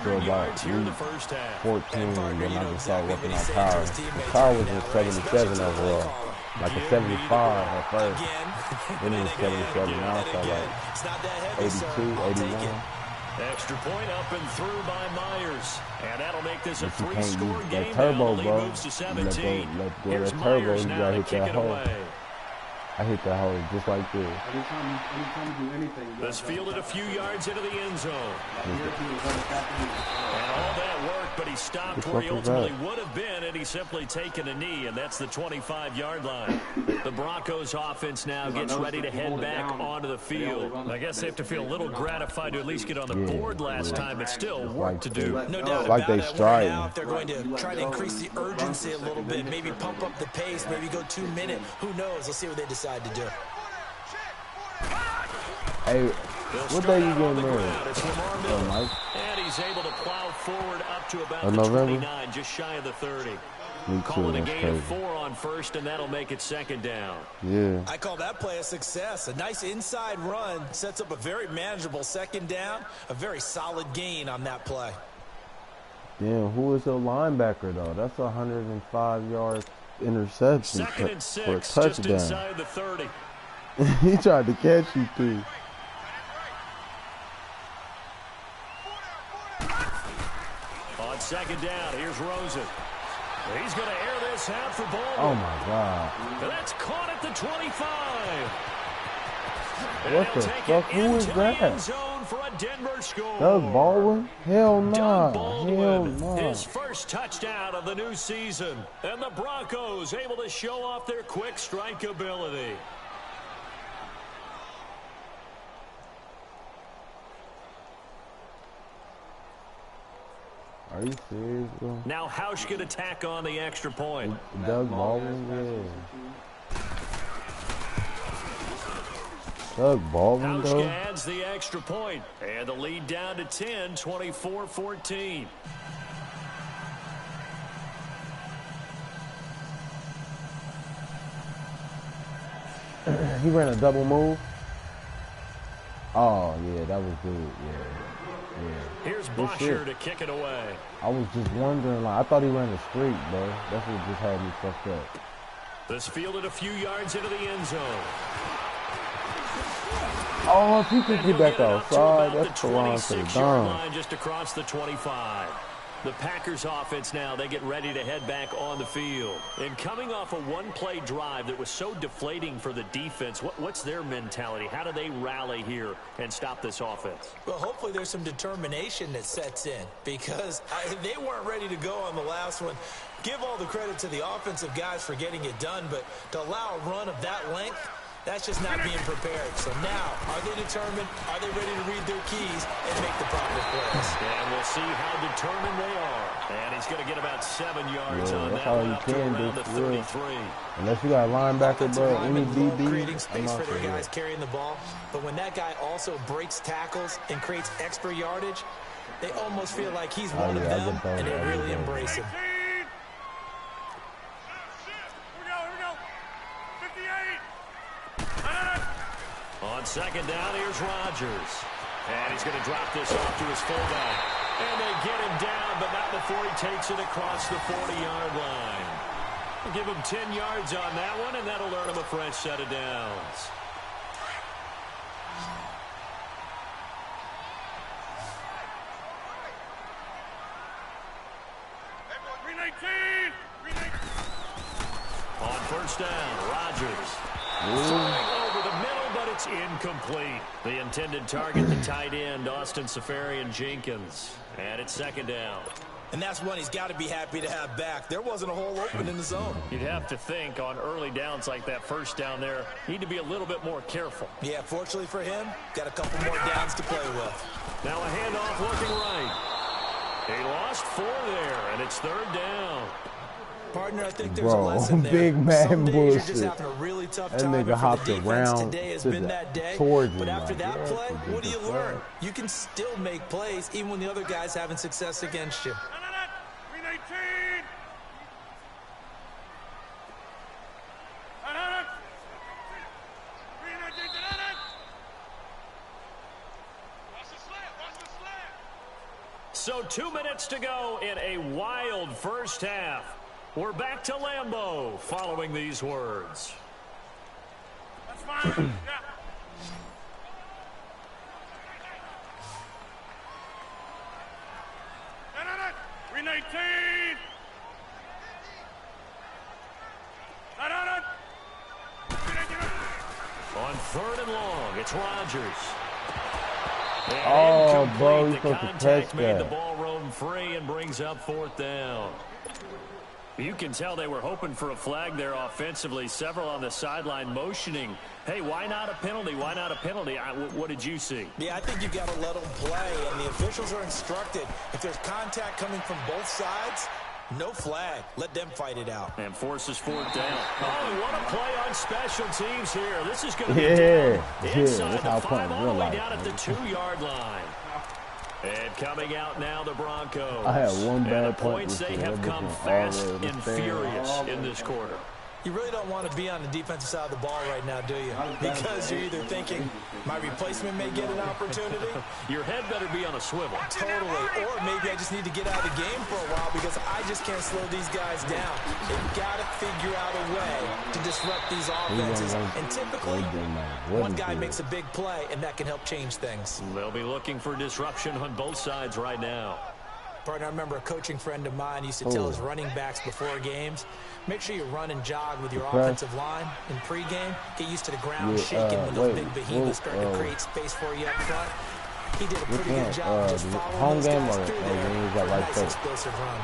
[SPEAKER 1] So about 14, and then I just started working on power. The power was a 77 overall. Like a 75 at first. Then it was 77 now, so like 82, 81.
[SPEAKER 3] Extra point up and through by Myers. And that'll make this a 3-score game.
[SPEAKER 1] Turbo,
[SPEAKER 3] now.
[SPEAKER 1] bro.
[SPEAKER 3] Moves to 17.
[SPEAKER 1] Let go
[SPEAKER 3] Here's
[SPEAKER 1] that turbo.
[SPEAKER 3] Myers
[SPEAKER 1] You
[SPEAKER 3] now
[SPEAKER 1] gotta
[SPEAKER 3] to
[SPEAKER 1] hit
[SPEAKER 3] kick
[SPEAKER 1] that
[SPEAKER 3] it
[SPEAKER 1] hole.
[SPEAKER 3] away.
[SPEAKER 1] I hit that hole just like this.
[SPEAKER 2] Anytime you do anything,
[SPEAKER 3] This fielded a few yards into the end zone. And all that work, but he stopped where he ultimately would have been, and he's simply taken a knee, and that's the 25-yard line. The Broncos offense now gets ready to head back onto the field. I guess they have to feel a little gratified to at least get on the board last time, but still work to do.
[SPEAKER 4] No doubt
[SPEAKER 1] like
[SPEAKER 4] about
[SPEAKER 1] they
[SPEAKER 4] it.
[SPEAKER 1] stride.
[SPEAKER 4] Now, if they're going to try to increase the urgency a little bit, maybe pump up the pace, maybe go 2 minute. Who knows? Let's see what they decide to do.
[SPEAKER 1] Hey, what day you getting married?
[SPEAKER 3] Oh,
[SPEAKER 1] Mike.
[SPEAKER 3] And he's able to plow forward up to about the
[SPEAKER 1] November?
[SPEAKER 3] 29, just shy of the 30.
[SPEAKER 1] Me too,
[SPEAKER 3] Calling a
[SPEAKER 1] that's
[SPEAKER 3] gain
[SPEAKER 1] crazy.
[SPEAKER 3] of 4 on first, and that'll make it 2nd down.
[SPEAKER 1] Yeah.
[SPEAKER 4] I call that play a success. A nice inside run sets up a very manageable 2nd down, a very solid gain on that play.
[SPEAKER 1] Damn, who is your linebacker, though? That's a 105-yard interception
[SPEAKER 3] 2nd and
[SPEAKER 1] for a
[SPEAKER 3] 6, just
[SPEAKER 1] touchdown.
[SPEAKER 3] inside the 30.
[SPEAKER 1] He tried to catch you, too.
[SPEAKER 3] On 2nd down, here's Rosen. He's going to air this out for Baldwin.
[SPEAKER 1] Oh, my God.
[SPEAKER 3] And that's caught at the 25.
[SPEAKER 1] What the fuck? Who is that?
[SPEAKER 3] For a Denver score.
[SPEAKER 1] Doug Baldwin? Hell nah.
[SPEAKER 3] Doug Baldwin,
[SPEAKER 1] Hell nah.
[SPEAKER 3] his first touchdown of the new season. And the Broncos able to show off their quick strike ability.
[SPEAKER 1] Are you serious, bro?
[SPEAKER 3] Now Hausch can attack on the extra point.
[SPEAKER 1] Doug Baldwin? Yeah. Doug Baldwin,
[SPEAKER 3] Hausch
[SPEAKER 1] though?
[SPEAKER 3] adds the extra point. And the lead down to 10, 24-14.
[SPEAKER 1] He ran a double move. Oh, yeah, that was good. Yeah.
[SPEAKER 3] Here's Bosher to kick it away.
[SPEAKER 1] I was just wondering, like, I thought he ran a streak, bro. That's what just had me fucked up.
[SPEAKER 3] This fielded a few yards into the end zone.
[SPEAKER 1] Oh, if he could get back outside, that's
[SPEAKER 3] the
[SPEAKER 1] Karan to the
[SPEAKER 3] 26-yard
[SPEAKER 1] dome.
[SPEAKER 3] line just across the 25. The Packers offense now, they get ready to head back on the field. And coming off a one-play drive that was so deflating for the defense, what's their mentality? How do they rally here and stop this offense?
[SPEAKER 4] Well, hopefully there's some determination that sets in because they weren't ready to go on the last one. Give all the credit to the offensive guys for getting it done, but to allow a run of that length, that's just not being prepared. So now, are they determined? Are they ready to read their keys and make the proper plays?
[SPEAKER 3] And we'll see how determined they are. And he's going to get about 7 yards
[SPEAKER 1] Yeah,
[SPEAKER 3] on
[SPEAKER 1] that's
[SPEAKER 3] that
[SPEAKER 1] all
[SPEAKER 3] one
[SPEAKER 1] you
[SPEAKER 3] up to
[SPEAKER 1] can
[SPEAKER 3] around
[SPEAKER 1] do,
[SPEAKER 3] the
[SPEAKER 1] for real.
[SPEAKER 3] 33.
[SPEAKER 1] Unless you got a linebacker, bro, any
[SPEAKER 4] Linemen love creating
[SPEAKER 1] DB, I'm
[SPEAKER 4] space
[SPEAKER 1] not
[SPEAKER 4] for their
[SPEAKER 1] sure.
[SPEAKER 4] guys carrying the ball, but when that guy also breaks tackles and creates extra yardage, they almost feel like he's one of them, and they really embrace him.
[SPEAKER 5] Here we go. 58.
[SPEAKER 3] On 2nd down, here's Rodgers. And he's going to drop this off to his fullback. And they get him down, but not before he takes it across the 40-yard line. We'll give him 10 yards on that one, and that'll earn him a fresh set of downs. On first down, Rodgers. Throwing over the middle, but it's incomplete. The intended target, the tight end, Austin Seferian-Jenkins. And it's second down.
[SPEAKER 4] And that's one he's got to be happy to have back. There wasn't a hole open in the zone.
[SPEAKER 3] You'd have to think on early downs like that first down there, need to be a little bit more careful.
[SPEAKER 4] Yeah, fortunately for him, got a couple more downs to play with.
[SPEAKER 3] Now a handoff looking right. He lost 4 there, and it's third down.
[SPEAKER 4] Partner, I think there's a lesson there.
[SPEAKER 1] Big man
[SPEAKER 4] Some days
[SPEAKER 1] bullshit.
[SPEAKER 4] you're just having a really tough
[SPEAKER 1] That
[SPEAKER 4] time.
[SPEAKER 1] nigga hopped
[SPEAKER 4] The defense
[SPEAKER 1] around
[SPEAKER 4] today has
[SPEAKER 1] to
[SPEAKER 4] been
[SPEAKER 1] the-
[SPEAKER 4] that day.
[SPEAKER 1] towards
[SPEAKER 4] But
[SPEAKER 1] him,
[SPEAKER 4] after
[SPEAKER 1] like,
[SPEAKER 4] that
[SPEAKER 1] yeah,
[SPEAKER 4] play,
[SPEAKER 1] it's a
[SPEAKER 4] what do you
[SPEAKER 1] good
[SPEAKER 4] learn?
[SPEAKER 1] play.
[SPEAKER 4] You can still make plays even when the other guy's having success against you.
[SPEAKER 3] So 2 minutes to go in a wild first half. We're back to Lambeau following these words.
[SPEAKER 5] That's fine. Yeah. Green 18.
[SPEAKER 3] On third and long, it's Rodgers. And
[SPEAKER 1] Oh,
[SPEAKER 3] incomplete.
[SPEAKER 1] bro, you
[SPEAKER 3] The
[SPEAKER 1] supposed to
[SPEAKER 3] contact
[SPEAKER 1] catch
[SPEAKER 3] made the
[SPEAKER 1] that.
[SPEAKER 3] ball roam free and brings up fourth down. You can tell they were hoping for a flag there offensively. Several on the sideline motioning. Hey, why not a penalty? Why not a penalty? What did you see?
[SPEAKER 4] Yeah, I think you've got to let them play, and the officials are instructed. If there's contact coming from both sides, no flag. Let them fight it out.
[SPEAKER 3] And forces fourth down. Oh, what a play on special teams here. This is going to be down inside
[SPEAKER 1] that's how
[SPEAKER 3] the
[SPEAKER 1] I
[SPEAKER 3] 5,
[SPEAKER 1] play in
[SPEAKER 3] all the
[SPEAKER 1] real
[SPEAKER 3] way
[SPEAKER 1] life,
[SPEAKER 3] down at the
[SPEAKER 1] man.
[SPEAKER 3] 2-yard line. And coming out now, the Broncos.
[SPEAKER 1] I had one
[SPEAKER 3] and
[SPEAKER 1] bad
[SPEAKER 3] the
[SPEAKER 1] punt
[SPEAKER 3] points
[SPEAKER 1] this
[SPEAKER 3] they
[SPEAKER 1] year.
[SPEAKER 3] have
[SPEAKER 1] That
[SPEAKER 3] come
[SPEAKER 1] bitch went
[SPEAKER 3] fast
[SPEAKER 1] all the way to
[SPEAKER 3] and
[SPEAKER 1] the stand.
[SPEAKER 3] furious in this quarter.
[SPEAKER 4] You really don't want to be on the defensive side of the ball right now, do you? Because you're either thinking, my replacement may get an opportunity.
[SPEAKER 3] Your head better be on a swivel.
[SPEAKER 4] Totally. Or maybe I just need to get out of the game for a while because I just can't slow these guys down. They've got to figure out a way to disrupt these offenses. And typically, one guy makes a big play, and that can help change things.
[SPEAKER 3] They'll be looking for disruption on both sides right now.
[SPEAKER 4] Partner, I remember a coaching friend of mine used to tell his running backs before games, make sure you run and jog with your offensive line in pregame. Get used to the ground shaking when those big behemoths start to create space for you up front. He did a pretty good job just following those guys through there. Nice explosive run.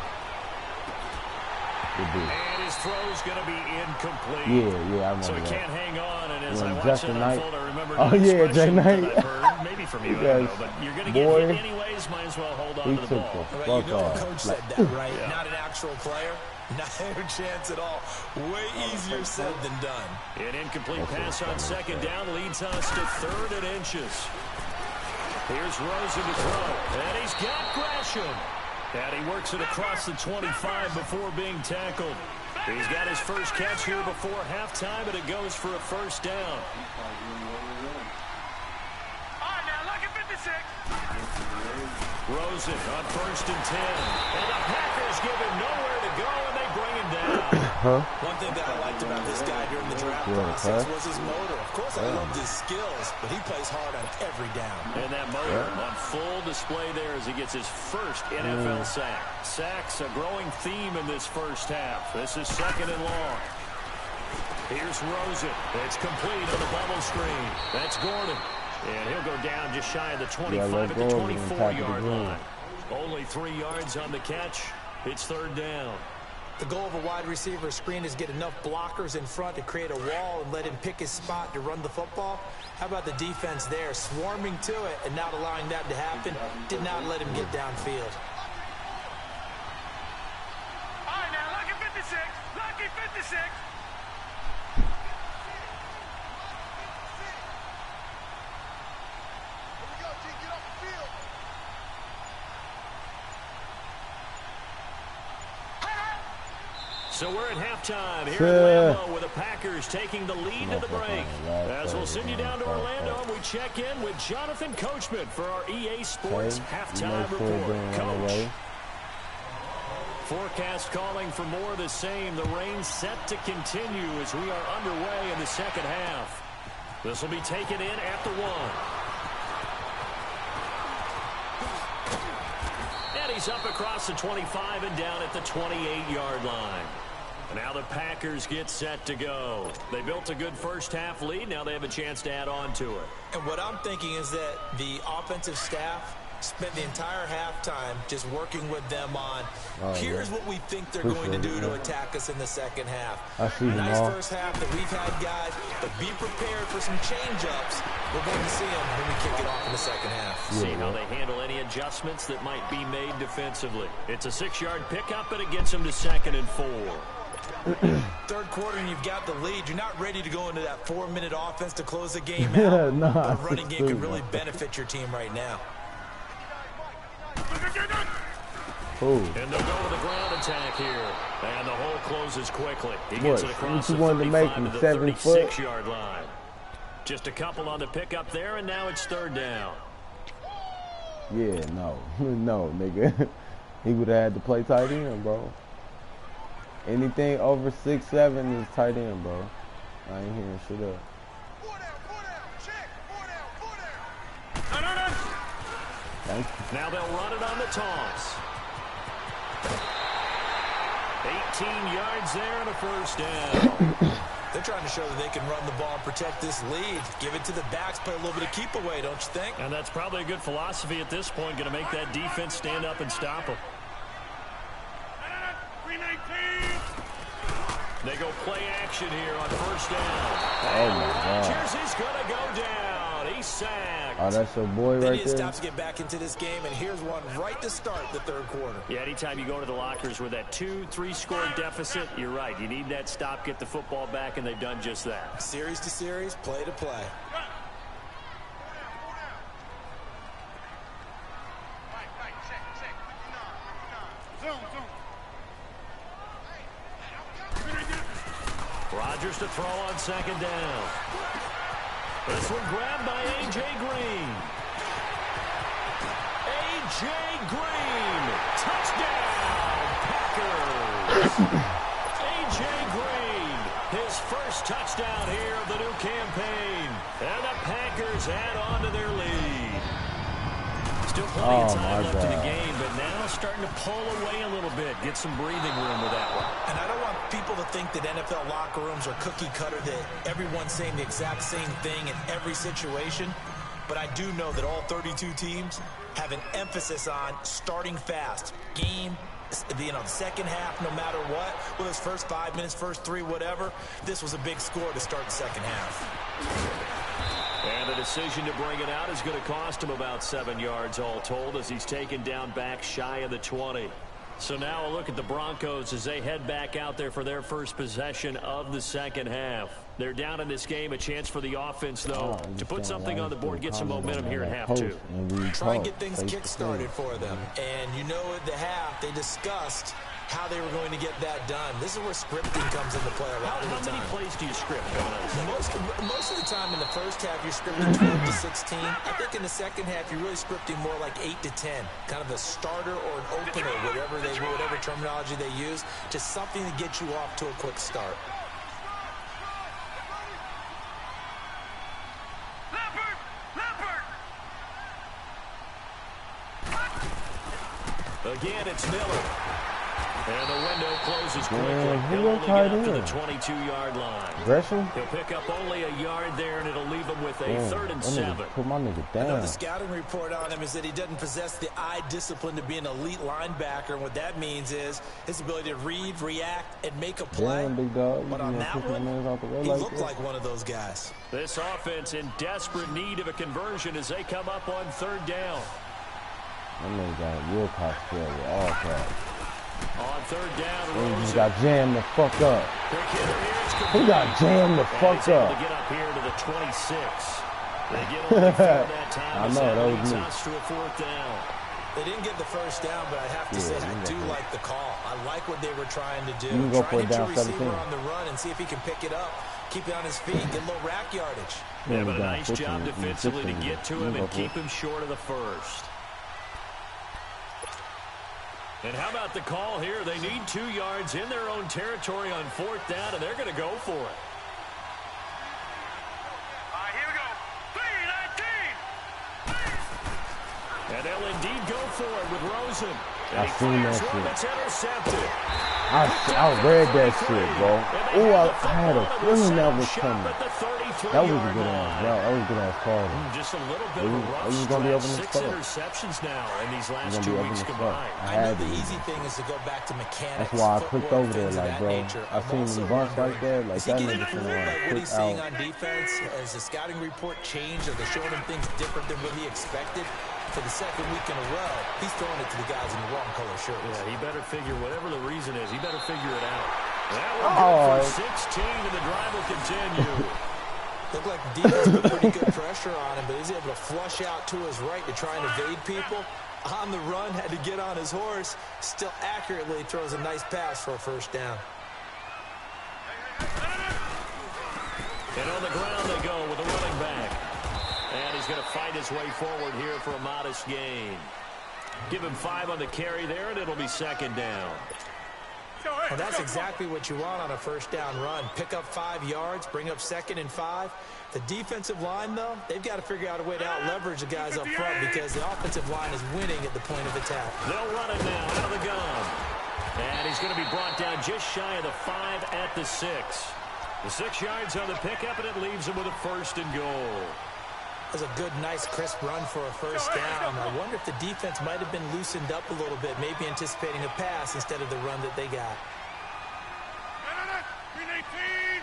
[SPEAKER 3] And his throw's going to be incomplete.
[SPEAKER 1] Yeah, I remember
[SPEAKER 3] So he
[SPEAKER 1] that.
[SPEAKER 3] can't hang on, and as
[SPEAKER 1] When
[SPEAKER 3] I watch
[SPEAKER 1] Justin
[SPEAKER 3] it
[SPEAKER 1] Knight-
[SPEAKER 3] unfold, I remember
[SPEAKER 1] Oh,
[SPEAKER 3] the
[SPEAKER 1] yeah, Jay
[SPEAKER 3] expression
[SPEAKER 1] Knight.
[SPEAKER 3] that I've heard, maybe from you, I don't know, but you're going to get hit anyways, might as well hold on
[SPEAKER 1] He
[SPEAKER 3] to the
[SPEAKER 1] took
[SPEAKER 3] ball.
[SPEAKER 1] the
[SPEAKER 4] Well,
[SPEAKER 1] fuck
[SPEAKER 4] you know
[SPEAKER 1] off.
[SPEAKER 4] the coach said that, right? Not an actual player. Not a chance at all. Way easier said than done.
[SPEAKER 3] An incomplete pass on second down leads us to third and inches. Here's Rosen to throw, and he's got Gresham. And he works it across the 25 before being tackled. He's got his first catch here before halftime, and it goes for a first down.
[SPEAKER 5] All right, now look at 56.
[SPEAKER 3] Rosen on first and 10. And the Packers give him nowhere to go, and they bring him down.
[SPEAKER 4] One thing that I liked about this guy during the draft process was his motor. Of course, I loved his skills, but he plays hard on every down.
[SPEAKER 3] And that motor on full display there as he gets his first NFL sack. Sacks a growing theme in this first half. This is second and long. Here's Rosen. It's complete on the bubble screen. That's Gordon. And he'll go down just shy of the 25 at the 24-yard line. Only 3 yards on the catch. It's third down.
[SPEAKER 4] The goal of a wide receiver screen is get enough blockers in front to create a wall and let him pick his spot to run the football. How about the defense there, swarming to it and not allowing that to happen? Did not let him get downfield.
[SPEAKER 5] All right, now look at 56. Lucky 56.
[SPEAKER 3] So we're at halftime here in Lambeau with the Packers taking the lead to the break. As we'll send you down to Orlando, and we check in with Jonathan Coachman for our EA Sports halftime report. Coach. Forecast calling for more of the same. The rain set to continue as we are underway in the second half. This will be taken in at the 1. And he's up across the 25 and down at the 28-yard line. Now the Packers get set to go. They built a good first half lead. Now they have a chance to add on to it.
[SPEAKER 4] And what I'm thinking is that the offensive staff spent the entire halftime just working with them on here's what we think they're going to do to attack us in the second half. A nice first half that we've had, guys, but be prepared for some change-ups. We're going to see them when we kick it off in the second half.
[SPEAKER 3] See how they handle any adjustments that might be made defensively. It's a 6-yard pickup, and it gets them to 2nd and 4.
[SPEAKER 4] Third quarter and you've got the lead. You're not ready to go into that 4-minute offense to close the game out. The running game could really benefit your team right now.
[SPEAKER 3] And they'll go to the ground attack here. And the hole closes quickly. He gets it across the 35 to the 36-yard line. Just a couple on the pickup there, and now it's 3rd down.
[SPEAKER 1] Yeah, no, nigga. He would have had to play tight end, bro. Anything over 6'7" is tight end, bro. I ain't hearing shit up.
[SPEAKER 3] Now they'll run it on the toss. 18 yards there and a 1st down.
[SPEAKER 4] They're trying to show that they can run the ball and protect this lead. Give it to the backs, play a little bit of keep away, don't you think?
[SPEAKER 3] And that's probably a good philosophy at this point. Going to make that defense stand up and stop them. They go play action here on 1st down.
[SPEAKER 1] Oh, my God.
[SPEAKER 3] Rodgers is going to go down. He's sacked.
[SPEAKER 1] Oh, that's your boy right there.
[SPEAKER 4] They need to stop to get back into this game, and here's one right to start the 3rd quarter.
[SPEAKER 3] Yeah, anytime you go to the lockers with that 2-3 score deficit, you're right. You need that stop, get the football back, and they've done just that.
[SPEAKER 4] Series to series, play to play.
[SPEAKER 3] Rodgers to throw on 2nd down. This one grabbed by A.J. Green. A.J. Green. Touchdown, Packers. A.J. Green. His first touchdown here of the new campaign. And the Packers add on to their lead. Still plenty of time left in the game, but now starting to pull away a little bit. Get some breathing room with that one.
[SPEAKER 4] And I don't want people to think that NFL locker rooms are cookie cutter, that everyone's saying the exact same thing in every situation. But I do know that all 32 teams have an emphasis on starting fast. Game, the second half, no matter what, whether it's first 5 minutes, first 3, whatever, this was a big score to start the second half.
[SPEAKER 3] And the decision to bring it out is going to cost him about 7 yards all told as he's taken down back shy of the 20. So now a look at the Broncos as they head back out there for their first possession of the second half. They're down in this game. A chance for the offense, though, to put something on the board, get some momentum here in half 2.
[SPEAKER 4] Try and get things kick-started for them. And you know at the half they discussed how they were going to get that done. This is where scripting comes into play a lot of the time.
[SPEAKER 3] How many plays do you script?
[SPEAKER 4] Most of the time in the first half, you're scripting 12 to 16. I think in the second half, you're really scripting more like 8 to 10. Kind of a starter or an opener, whatever terminology they use, just something to get you off to a quick start.
[SPEAKER 3] Again, it's Miller. And the window closes quickly. He'll only get up to the 22-yard line.
[SPEAKER 1] Gresham?
[SPEAKER 3] He'll pick up only a yard there, and it'll leave him with a 3rd and 7.
[SPEAKER 1] Put my nigga down.
[SPEAKER 4] I know the scouting report on him is that he doesn't possess the eye discipline to be an elite linebacker, and what that means is his ability to read, react, and make a play.
[SPEAKER 1] Damn, big dog.
[SPEAKER 4] But on that one, he looked like one of those guys.
[SPEAKER 3] This offense in desperate need of a conversion as they come up on 3rd down.
[SPEAKER 1] That nigga got real cocktail with all crap.
[SPEAKER 3] On 3rd down,
[SPEAKER 1] he got jammed the fuck up. He got jammed the fuck up.
[SPEAKER 3] To get up here to the 26. They get only 4 that time.
[SPEAKER 1] I know, that was me.
[SPEAKER 3] To a 4th down.
[SPEAKER 4] They didn't get the first down, but I have to say I do like the call. I like what they were trying to do.
[SPEAKER 1] You can go for
[SPEAKER 4] Trying
[SPEAKER 1] it
[SPEAKER 4] to
[SPEAKER 1] down
[SPEAKER 4] get your receiver
[SPEAKER 1] 17.
[SPEAKER 4] on the run and see if he can pick it up, keep it on his feet, get a little rack yardage.
[SPEAKER 3] Yeah, but a nice job defensively to get to him and keep him short of the first. And how about the call here? They need 2 yards in their own territory on 4th down, and they're going to go for it.
[SPEAKER 5] All right, here we go. 3-19.
[SPEAKER 3] And they'll indeed go for it with Rosen.
[SPEAKER 1] I seen that shit.
[SPEAKER 3] It's intercepted.
[SPEAKER 1] I read that shit, bro. Oh, I had a feeling that was coming. That was a good ass route. That was a good ass call.
[SPEAKER 3] Just a little bit of a rough stretch. 6 interceptions now in these last 2 weeks combined.
[SPEAKER 4] I know the easy thing is to go back to mechanics.
[SPEAKER 1] That's why I clicked over there, like, bro. I seen him bunch like that. Like, that nigga finna run
[SPEAKER 4] What
[SPEAKER 1] quick
[SPEAKER 4] he's seeing
[SPEAKER 1] out.
[SPEAKER 4] on defense, has the scouting report changed? Are they showing him things different than what he expected? For the second week in a row, he's throwing it to the guys in the wrong color shirts.
[SPEAKER 3] Yeah, he better figure, whatever the reason is, he better figure it out. That one good for 16, and the drive will continue.
[SPEAKER 4] Looked like the defense put pretty good pressure on him, but he's able to flush out to his right to try and evade people. On the run, had to get on his horse. Still accurately throws a nice pass for a first down.
[SPEAKER 3] And on the ground they go with the running back. And he's going to fight his way forward here for a modest gain. Give him 5 on the carry there, and it'll be 2nd down.
[SPEAKER 4] Well, that's exactly what you want on a first down run. Pick up 5 yards, bring up 2nd and 5. The defensive line, though, they've got to figure out a way to out-leverage the guys up front because the offensive line is winning at the point of attack.
[SPEAKER 3] They'll run it now out of the gun. And he's going to be brought down just shy of the 5 at the 6. The 6 yards on the pickup, and it leaves him with a 1st and goal.
[SPEAKER 4] That's a good, nice, crisp run for a first down. I wonder if the defense might have been loosened up a little bit, maybe anticipating a pass instead of the run that they got.
[SPEAKER 5] 3-19.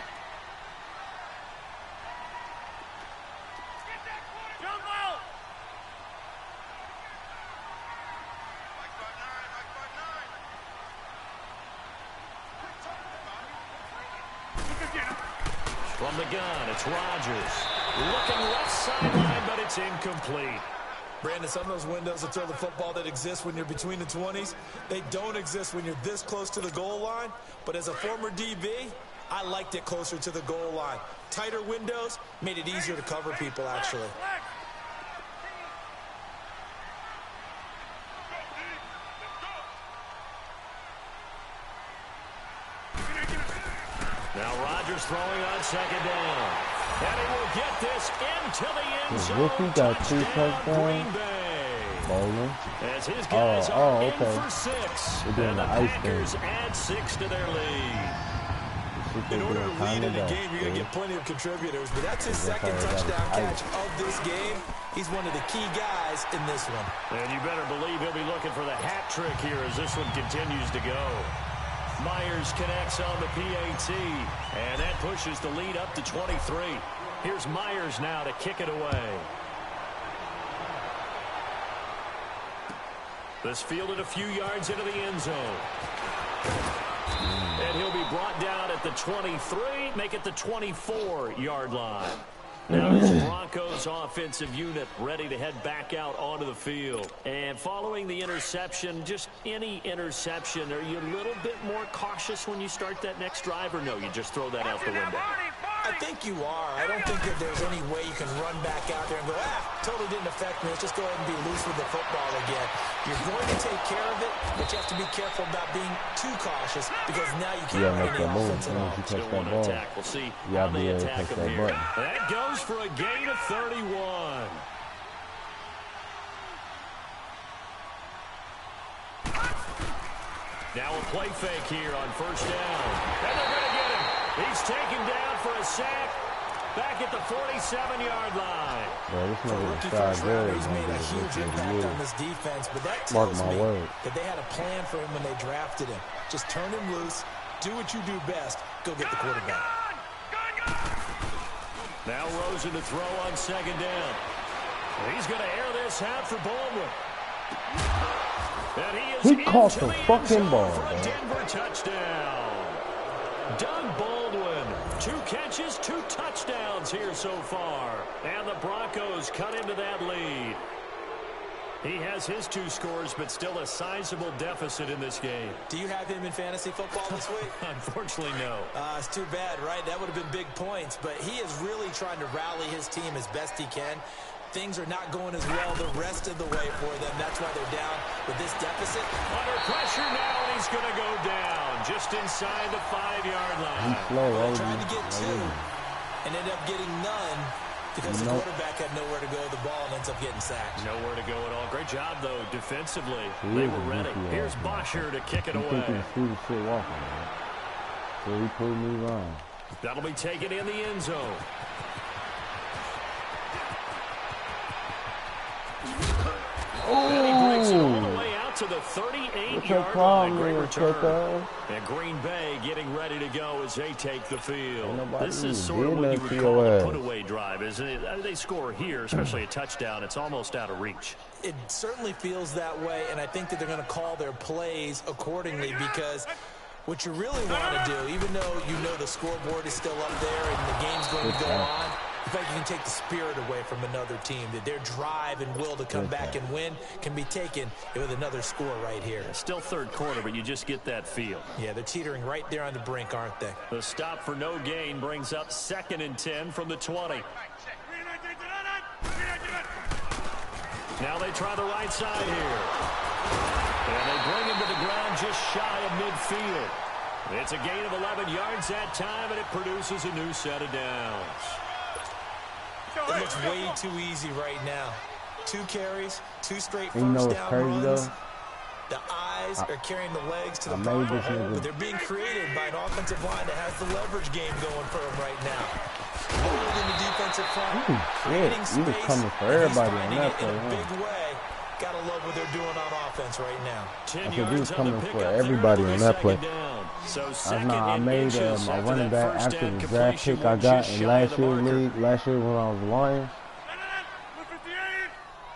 [SPEAKER 5] Jump out.
[SPEAKER 3] From the gun, it's Rodgers. Looking left sideline, but it's incomplete.
[SPEAKER 4] Brandon, some of those windows to throw the football that exist when you're between the 20s, they don't exist when you're this close to the goal line. But as a former DB, I liked it closer to the goal line. Tighter windows made it easier to cover people, actually.
[SPEAKER 3] Now Rodgers throwing on 2nd down. And he will get this into the end zone.
[SPEAKER 1] Rookie got 2
[SPEAKER 3] Green
[SPEAKER 1] touchdowns.
[SPEAKER 3] Bay.
[SPEAKER 1] Bowling.
[SPEAKER 3] As his guys are in
[SPEAKER 1] okay.
[SPEAKER 3] for 6.
[SPEAKER 1] They're doing
[SPEAKER 3] And
[SPEAKER 1] the
[SPEAKER 3] the
[SPEAKER 1] ice
[SPEAKER 3] Packers
[SPEAKER 1] thing.
[SPEAKER 3] add 6 to their lead.
[SPEAKER 4] In order to lead in a game, you're going to get plenty of contributors, but that's his 2nd touchdown catch of this game. He's one of the key guys in this one.
[SPEAKER 3] And you better believe he'll be looking for the hat trick here as this one continues to go. Myers connects on the PAT, and that pushes the lead up to 23. Here's Myers now to kick it away. This fielded a few yards into the end zone. And he'll be brought down at the 23, make it the 24-yard line. Now this Broncos offensive unit ready to head back out onto the field. And following the interception, just any interception, are you a little bit more cautious when you start that next drive, or no, you just throw that out the window?
[SPEAKER 4] I think you are. I don't think that there's any way you can run back out there and go, totally didn't affect me. Let's just go ahead and be loose with the football again. You're going to take care of it, but you have to be careful about being too cautious because now you can't run any offense at all.
[SPEAKER 3] Still want to attack. We'll see how they attack him here. That goes for a gain of 31. Now a play fake here on 1st down. And they're going to get him. He's taken down for a sack back at the 47-yard line.
[SPEAKER 1] Bro, this
[SPEAKER 4] For a rookie first rounder, he's made a huge impact on this defense, but that tells me that they had a plan for him when they drafted him. Just turn him loose, do what you do best, go get the quarterback.
[SPEAKER 3] Now Rosen to throw on 2nd down. He's going to air this out for Baldwin. And
[SPEAKER 1] he caught the fucking ball,
[SPEAKER 3] for a Denver touchdown. Doug Baldwin, 2 catches, 2 touchdowns here so far. And the Broncos cut into that lead. He has his 2 scores, but still a sizable deficit in this game.
[SPEAKER 4] Do you have him in fantasy football this week?
[SPEAKER 3] Unfortunately, no.
[SPEAKER 4] It's too bad, right? That would have been big points, but he is really trying to rally his team as best he can. Things are not going as well the rest of the way for them. That's why they're down with this deficit.
[SPEAKER 3] Under pressure now, and he's going to go down just inside the 5-yard line.
[SPEAKER 1] He's slow,
[SPEAKER 4] They tried to get 2 and ended up getting none. Because the quarterback had nowhere to go, the ball ends up getting sacked.
[SPEAKER 3] Nowhere to go at all. Great job, though, defensively. They were ready. Here's Bosher to kick it away.
[SPEAKER 1] So he proved me wrong.
[SPEAKER 3] That'll be taken in the end zone. And he breaks it all the way out to the 38-yard line. Great return. And Green Bay getting ready to go as they take the field. This is sort of what you would call a put-away drive, isn't it? They score here, especially a touchdown. It's almost out of reach.
[SPEAKER 4] It certainly feels that way, and I think that they're going to call their plays accordingly because what you really want to do, even though you know the scoreboard is still up there and the game's going to go on, in fact, you can take the spirit away from another team, that their drive and will to come back and win can be taken with another score right here.
[SPEAKER 3] Still third quarter, but you just get that feel.
[SPEAKER 4] Yeah, they're teetering right there on the brink, aren't they?
[SPEAKER 3] The stop for no gain brings up 2nd and 10 from the 20. Now they try the right side here. And they bring him to the ground just shy of midfield. It's a gain of 11 yards that time, and it produces a new set of downs.
[SPEAKER 4] It looks way too easy right now. 2 carries, 2 straight first down runs.
[SPEAKER 1] Though?
[SPEAKER 4] The eyes are carrying the legs to the proper hole, but they're being created by an offensive line that has the leverage game going for them right now. Holding the defensive front, creating space.
[SPEAKER 1] He was coming for everybody on that play.
[SPEAKER 4] In a big way. Gotta love what they're doing on offense right now.
[SPEAKER 1] I think he was coming for everybody on that play. I made my running back after the draft pick I got in last year's league. Last year when I was a Lion,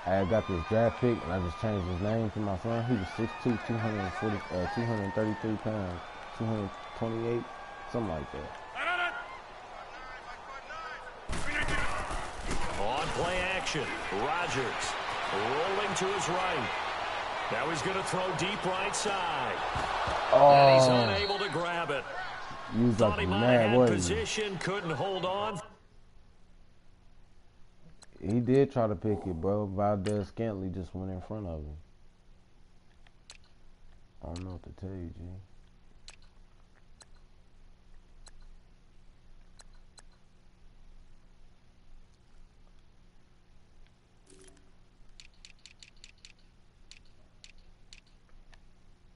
[SPEAKER 1] I got this draft pick and I just changed his name to my son. He was 6'2", 233 pounds, 228, something like that.
[SPEAKER 3] On play action, Rodgers rolling to his right. Now he's going to throw deep right side. And he's unable to grab it. Thought he might have had position, couldn't hold on.
[SPEAKER 1] He did try to pick it, bro. Valdez Scantley just went in front of him. I don't know what to tell you, G.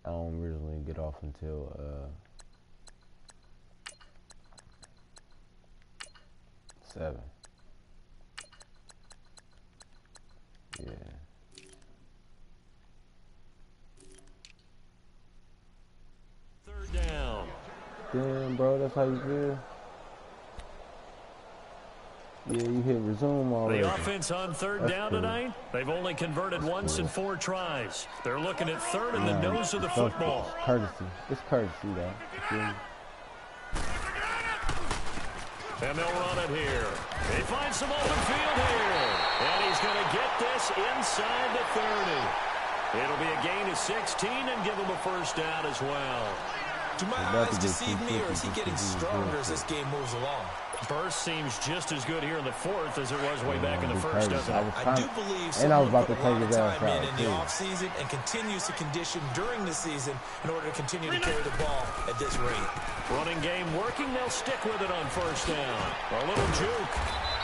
[SPEAKER 1] I don't originally get off until 7. Yeah.
[SPEAKER 3] Third down.
[SPEAKER 1] Damn, bro, that's how you feel? Yeah, you hit resume already.
[SPEAKER 3] The offense on third down tonight, they've only converted once in 4 tries. They're looking at third in the nose of the football.
[SPEAKER 1] It's courtesy. It's courtesy, though.
[SPEAKER 3] And they'll run it here. They find some open field here. And he's going to get this inside the 30. It'll be a gain of 16 and give him a first down as well.
[SPEAKER 4] Do my eyes deceive me, or is he getting stronger as this game moves along?
[SPEAKER 3] Burst seems just as good here in the 4th as it was way back in the first, doesn't it?
[SPEAKER 4] I do believe someone put a lot of time in the offseason and continues to condition during the season in order to continue to carry the ball at this rate.
[SPEAKER 3] Running game working, they'll stick with it on first down. A little juke.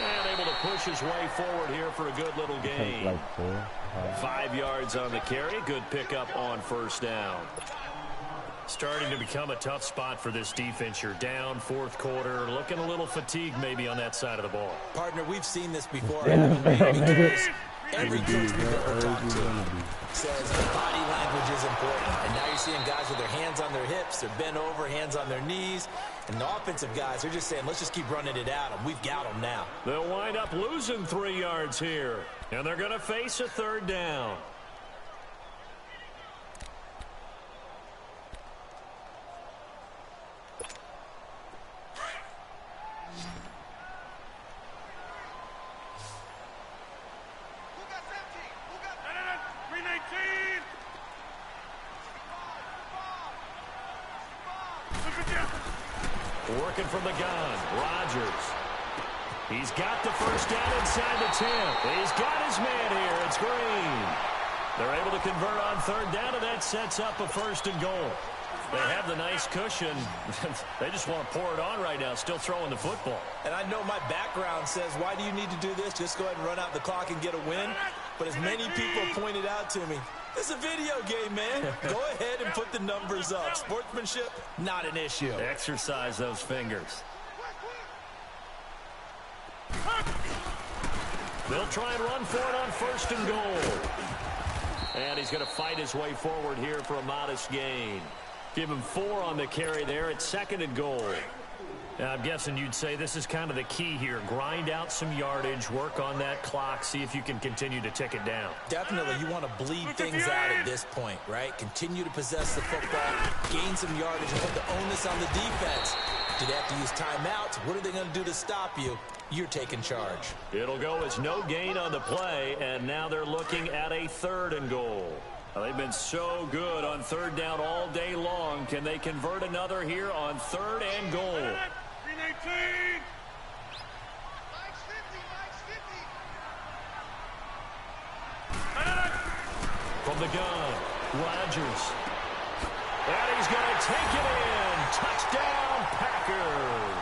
[SPEAKER 3] And able to push his way forward here for a good little gain. 5 yards on the carry. Good pickup on first down. Starting to become a tough spot for this defense. You're down 4th quarter, looking a little fatigued maybe on that side of the ball.
[SPEAKER 4] Partner, we've seen this before. Because every coach we've ever talked to says the body language is important. And now you're seeing guys with their hands on their hips, they're bent over, hands on their knees. And the offensive guys are just saying, let's just keep running it at them. We've got them now.
[SPEAKER 3] They'll wind up losing 3 yards here. And they're going to face a third down. working from the gun. Rodgers. He's got the first down inside the 10. He's got his man here. It's Green. They're able to convert on third down, and that sets up a first and goal. They have the nice cushion. They just want to pour it on right now, still throwing the football.
[SPEAKER 4] And I know my background says, why do you need to do this? Just go ahead and run out the clock and get a win. But as many people pointed out to me, it's a video game, man. Go ahead and put the numbers up. Sportsmanship, not an issue.
[SPEAKER 3] Exercise those fingers. They'll try and run for it on first and goal. And he's going to fight his way forward here for a modest gain. Give him 4 on the carry there at second and goal. Now, I'm guessing you'd say this is kind of the key here. Grind out some yardage, work on that clock, see if you can continue to tick it down.
[SPEAKER 4] Definitely, you want to bleed things out at this point, right? Continue to possess the football, gain some yardage, and put the onus on the defense. Do they have to use timeouts? What are they going to do to stop you? You're taking charge.
[SPEAKER 3] It'll go as no gain on the play, and now they're looking at a third and goal. Well, they've been so good on third down all day long. Can they convert another here on third and goal? From the gun, Rodgers. And he's going to take it in. Touchdown, Packers.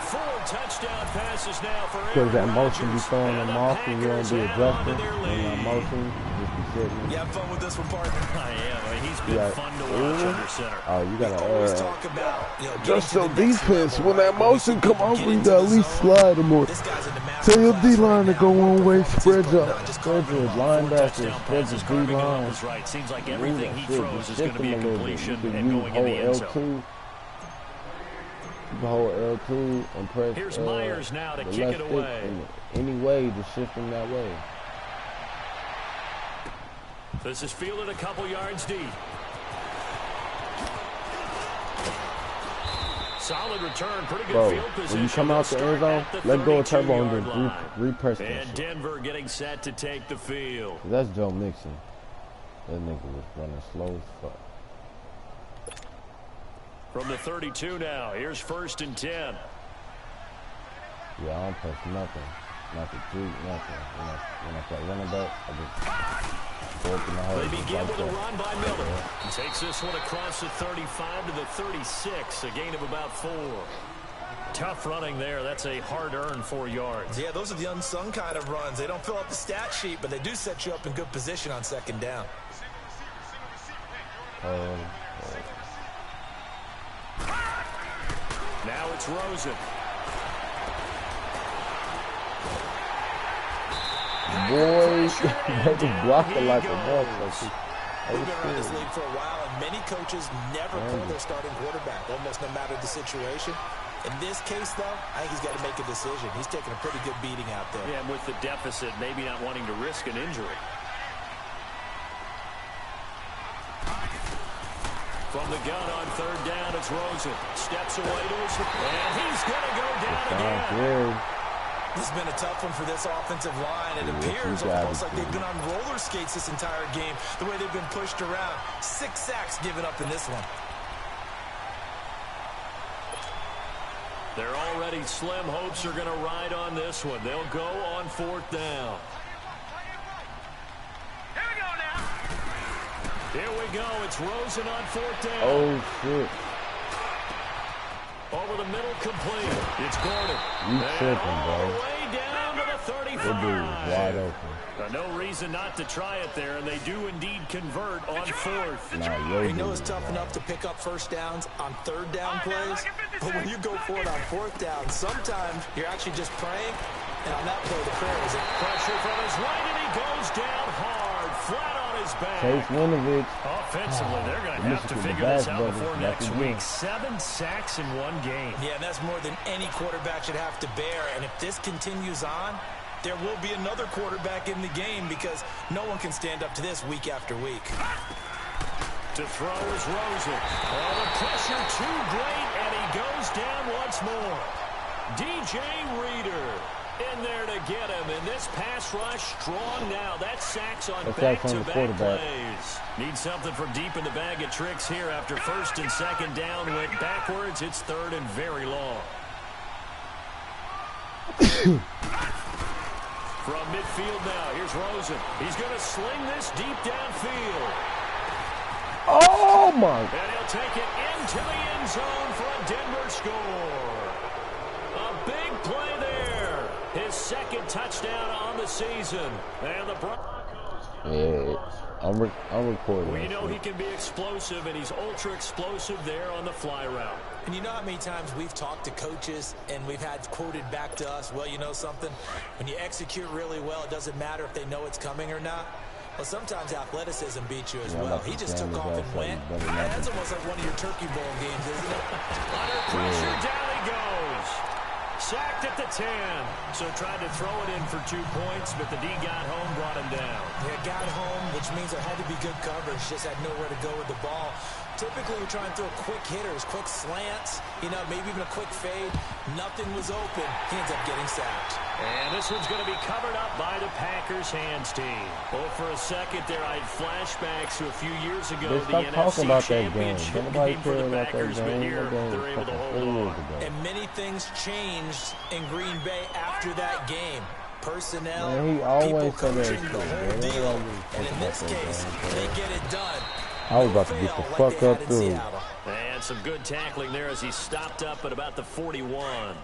[SPEAKER 3] 4 touchdown passes now for Aaron
[SPEAKER 1] Because that motion be
[SPEAKER 3] Rodgers.
[SPEAKER 1] throwing
[SPEAKER 3] And
[SPEAKER 1] them
[SPEAKER 3] the
[SPEAKER 1] off and you don't
[SPEAKER 3] Packers
[SPEAKER 1] be
[SPEAKER 3] have onto
[SPEAKER 1] adjusting.
[SPEAKER 3] their
[SPEAKER 1] And that
[SPEAKER 3] lead.
[SPEAKER 1] motion, just be sitting.
[SPEAKER 4] You have fun with this one, partner?
[SPEAKER 3] I am. I mean, he's been
[SPEAKER 1] Yeah.
[SPEAKER 3] fun to watch under center.
[SPEAKER 1] Oh, you
[SPEAKER 4] We always
[SPEAKER 1] gotta
[SPEAKER 4] talk about,
[SPEAKER 1] just
[SPEAKER 4] getting
[SPEAKER 1] your
[SPEAKER 4] to the next
[SPEAKER 1] defense.
[SPEAKER 4] level,
[SPEAKER 1] When that
[SPEAKER 4] right?
[SPEAKER 1] motion come
[SPEAKER 4] Get
[SPEAKER 1] over, you
[SPEAKER 4] into
[SPEAKER 1] gotta at
[SPEAKER 4] the
[SPEAKER 1] least
[SPEAKER 4] zone.
[SPEAKER 1] slide them more.
[SPEAKER 4] This guy's in the
[SPEAKER 1] Tell your
[SPEAKER 4] master class
[SPEAKER 1] D-line
[SPEAKER 4] right
[SPEAKER 1] to
[SPEAKER 4] now.
[SPEAKER 1] go one way,
[SPEAKER 4] Performances
[SPEAKER 1] spread
[SPEAKER 4] put
[SPEAKER 1] your
[SPEAKER 4] on, just carving them up.
[SPEAKER 1] linebackers,
[SPEAKER 3] Touchdown
[SPEAKER 1] spread
[SPEAKER 3] passes,
[SPEAKER 1] your
[SPEAKER 3] carving them up
[SPEAKER 1] D-line.
[SPEAKER 3] is right. Seems like
[SPEAKER 1] Move
[SPEAKER 3] everything
[SPEAKER 1] that
[SPEAKER 3] he
[SPEAKER 1] shit.
[SPEAKER 3] throws
[SPEAKER 1] Just
[SPEAKER 3] is going
[SPEAKER 1] shift
[SPEAKER 3] to be a
[SPEAKER 1] them a little bit.
[SPEAKER 3] completion
[SPEAKER 1] You can
[SPEAKER 3] and
[SPEAKER 1] use
[SPEAKER 3] going in the end zone.
[SPEAKER 1] L2. You can hold L2 and press
[SPEAKER 3] Here's Myers now to
[SPEAKER 1] the
[SPEAKER 3] kick
[SPEAKER 1] left
[SPEAKER 3] it
[SPEAKER 1] stick
[SPEAKER 3] away.
[SPEAKER 1] in any way to shift them that way.
[SPEAKER 3] This is fielded a couple yards deep. Solid return, pretty good
[SPEAKER 1] Bro,
[SPEAKER 3] field position.
[SPEAKER 1] when you come out the end zone, let go of turbo and just repress that
[SPEAKER 3] And
[SPEAKER 1] shit.
[SPEAKER 3] Denver getting set to take the field.
[SPEAKER 1] That's Joe Mixon. That nigga was running slow as fuck.
[SPEAKER 3] From the 32 now, here's first and 10.
[SPEAKER 1] Yeah, I don't press nothing. Not the three, nothing. When I play running back, I just go up in the hole.
[SPEAKER 3] They
[SPEAKER 1] just
[SPEAKER 3] begin
[SPEAKER 1] like
[SPEAKER 3] with a
[SPEAKER 1] that.
[SPEAKER 3] run by Miller. He takes this one across the 35 to the 36, a gain of about 4. Tough running there. That's a hard-earned 4 yards.
[SPEAKER 4] Yeah, those are the unsung kind of runs. They don't fill up the stat sheet, but they do set you up in good position on second down.
[SPEAKER 3] Now it's Rosen.
[SPEAKER 1] Boy, they just blocked it like a motherfucker.
[SPEAKER 4] We've been around this league for a while, and many coaches never pull their starting quarterback, almost no matter the situation. In this case, though, I think he's got to make a decision. He's taking a pretty good beating out there.
[SPEAKER 3] Yeah, and with the deficit, maybe not wanting to risk an injury. From the gun on third down, it's Rosen. Steps away to his... And he's going to go down again.
[SPEAKER 4] This has been a tough one for this offensive line. It appears almost like they've been on roller skates this entire game, the way they've been pushed around. 6 sacks given up in this one.
[SPEAKER 3] They're already slim hopes are going to ride on this one. They'll go on fourth down.
[SPEAKER 5] Here we go now.
[SPEAKER 3] Here we go. It's Rosen on fourth down.
[SPEAKER 1] Oh, shit.
[SPEAKER 3] Over the middle, complete. It's Gordon.
[SPEAKER 1] You tripping,
[SPEAKER 3] all
[SPEAKER 1] bro.
[SPEAKER 3] the way down to the 35.
[SPEAKER 1] That dude was wide open.
[SPEAKER 3] No reason not to try it there, and they do indeed convert on fourth.
[SPEAKER 4] We know it's tough enough to pick up first downs on third down plays, but when you go for it on fourth down, sometimes you're actually just praying, and on that play, the prayer is it.
[SPEAKER 3] Pressure from his right, and he goes down hard, flat on his back.
[SPEAKER 1] Chase Winovich.
[SPEAKER 3] Offensively, they're going to have to figure this out before next week. 7 sacks in one game.
[SPEAKER 4] Yeah, and that's more than any quarterback should have to bear, and if this continues on, there will be another quarterback in the game because no one can stand up to this week after week.
[SPEAKER 3] To throw is Rosen. Oh, the pressure too great, and he goes down once more. DJ Reader. In there to get him, and this pass rush strong now. That's sacks on
[SPEAKER 1] back-to-back
[SPEAKER 3] back plays. Need something from deep in the bag of tricks here after first and second down went backwards. It's third and very long. From midfield now, here's Rosen. He's going to sling this deep downfield.
[SPEAKER 1] Oh, my.
[SPEAKER 3] And he'll take it into the end zone for a Denver score. A big play there. His second touchdown on the season. And the Broncos.
[SPEAKER 1] Yeah, I'm recording.
[SPEAKER 3] We know he can be explosive, and he's ultra explosive there on the fly route.
[SPEAKER 4] And you know how many times we've talked to coaches and we've had quoted back to us, well, you know something? When you execute really well, it doesn't matter if they know it's coming or not. Well, sometimes athleticism beats you as well. He just took off and went. That's almost like one of your Turkey Bowl games, isn't it?
[SPEAKER 3] Under pressure, down he goes. Sacked at the 10. So tried to throw it in for 2 points, but the D got home, brought him down.
[SPEAKER 4] Yeah, got home, which means there had to be good coverage. Just had nowhere to go with the ball. Typically, we try and throw quick hitters, quick slants, you know, maybe even a quick fade. Nothing was open. He ends up getting sacked.
[SPEAKER 3] And this one's going to be covered up by the Packers hands team. Oh, for a second there, I had flashbacks to a few years ago.
[SPEAKER 1] Stop
[SPEAKER 3] the
[SPEAKER 1] talking
[SPEAKER 3] NFC
[SPEAKER 1] about that game.
[SPEAKER 3] Championship
[SPEAKER 1] Nobody
[SPEAKER 3] game for the
[SPEAKER 1] cared about that
[SPEAKER 3] Packers, but
[SPEAKER 1] game.
[SPEAKER 3] here they're able to hold on.
[SPEAKER 4] And many things changed in Green Bay after that game. Personnel,
[SPEAKER 1] Man, he always
[SPEAKER 4] people
[SPEAKER 1] said that
[SPEAKER 4] coaching, the
[SPEAKER 1] shit,
[SPEAKER 4] whole
[SPEAKER 1] man.
[SPEAKER 4] deal.
[SPEAKER 1] Nobody
[SPEAKER 4] And in this
[SPEAKER 1] talking about
[SPEAKER 4] case,
[SPEAKER 1] that game,
[SPEAKER 4] they get it done.
[SPEAKER 1] I was about to get the fuck up through.
[SPEAKER 3] And some good tackling there as he stopped up at about the 41.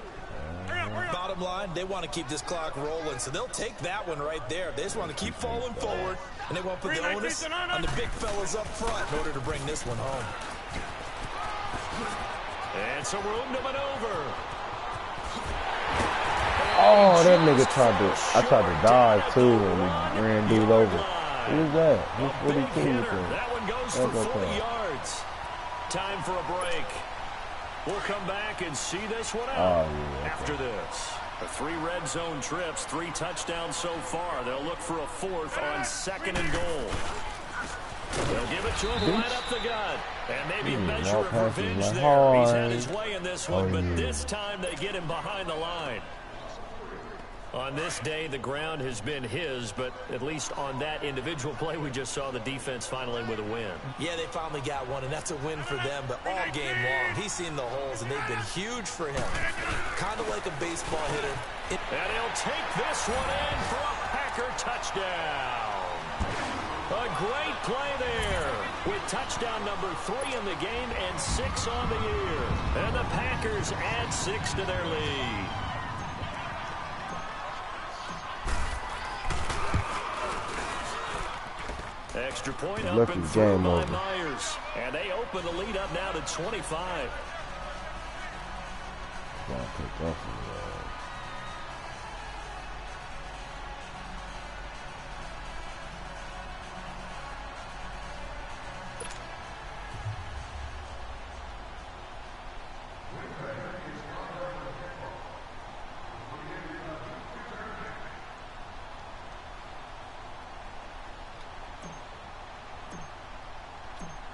[SPEAKER 4] Bottom line, they want to keep this clock rolling, so they'll take that one right there. They just want to keep falling forward, and they won't put the onus on the big fellas up front in order to bring this one home.
[SPEAKER 3] And some room to maneuver.
[SPEAKER 1] Oh, that nigga I tried to dodge too, and he ran dude over. Who was that? He's 42 with him.
[SPEAKER 3] That one goes for 40 yards. Time for a break. We'll come back and see this one out after this. The 3 red zone trips, 3 touchdowns so far. They'll look for a 4th on 2nd and goal. They'll give it to him right up the gut. And maybe a measure of revenge there. He's had his way in this one, but this time they get him behind the line. On this day, the ground has been his, but at least on that individual play, we just saw the defense finally with a win.
[SPEAKER 4] Yeah, they finally got one, and that's a win for them, but all game long, he's seen the holes, and they've been huge for him. Kind of like a baseball hitter.
[SPEAKER 3] And he'll take this one in for a Packer touchdown. A great play there with touchdown number 3 in the game and 6 on the year. And the Packers add 6 to their lead. Extra point up and through by Myers. And they open the lead up now to 25.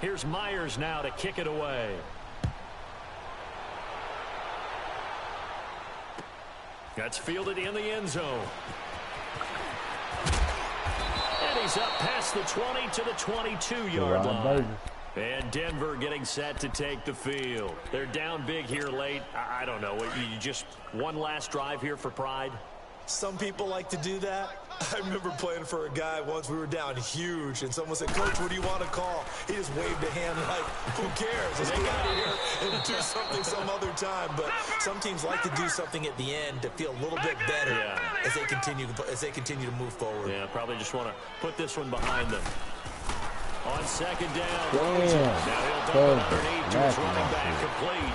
[SPEAKER 3] Here's Myers now to kick it away. That's fielded in the end zone. And he's up past the 20 to the 22-yard line. And Denver getting set to take the field. They're down big here late. I don't know. You just one last drive here for pride?
[SPEAKER 4] Some people like to do that. I remember playing for a guy once. We were down huge, and someone said, "Coach, what do you want to call?" He just waved a hand like, "Who cares? Let's get out of here and do something some other time." But some teams like to do something at the end to feel a little bit better as they continue to move forward.
[SPEAKER 3] Yeah, probably just want to put this one behind them. On second down, now he'll dump it underneath to his running back, complete.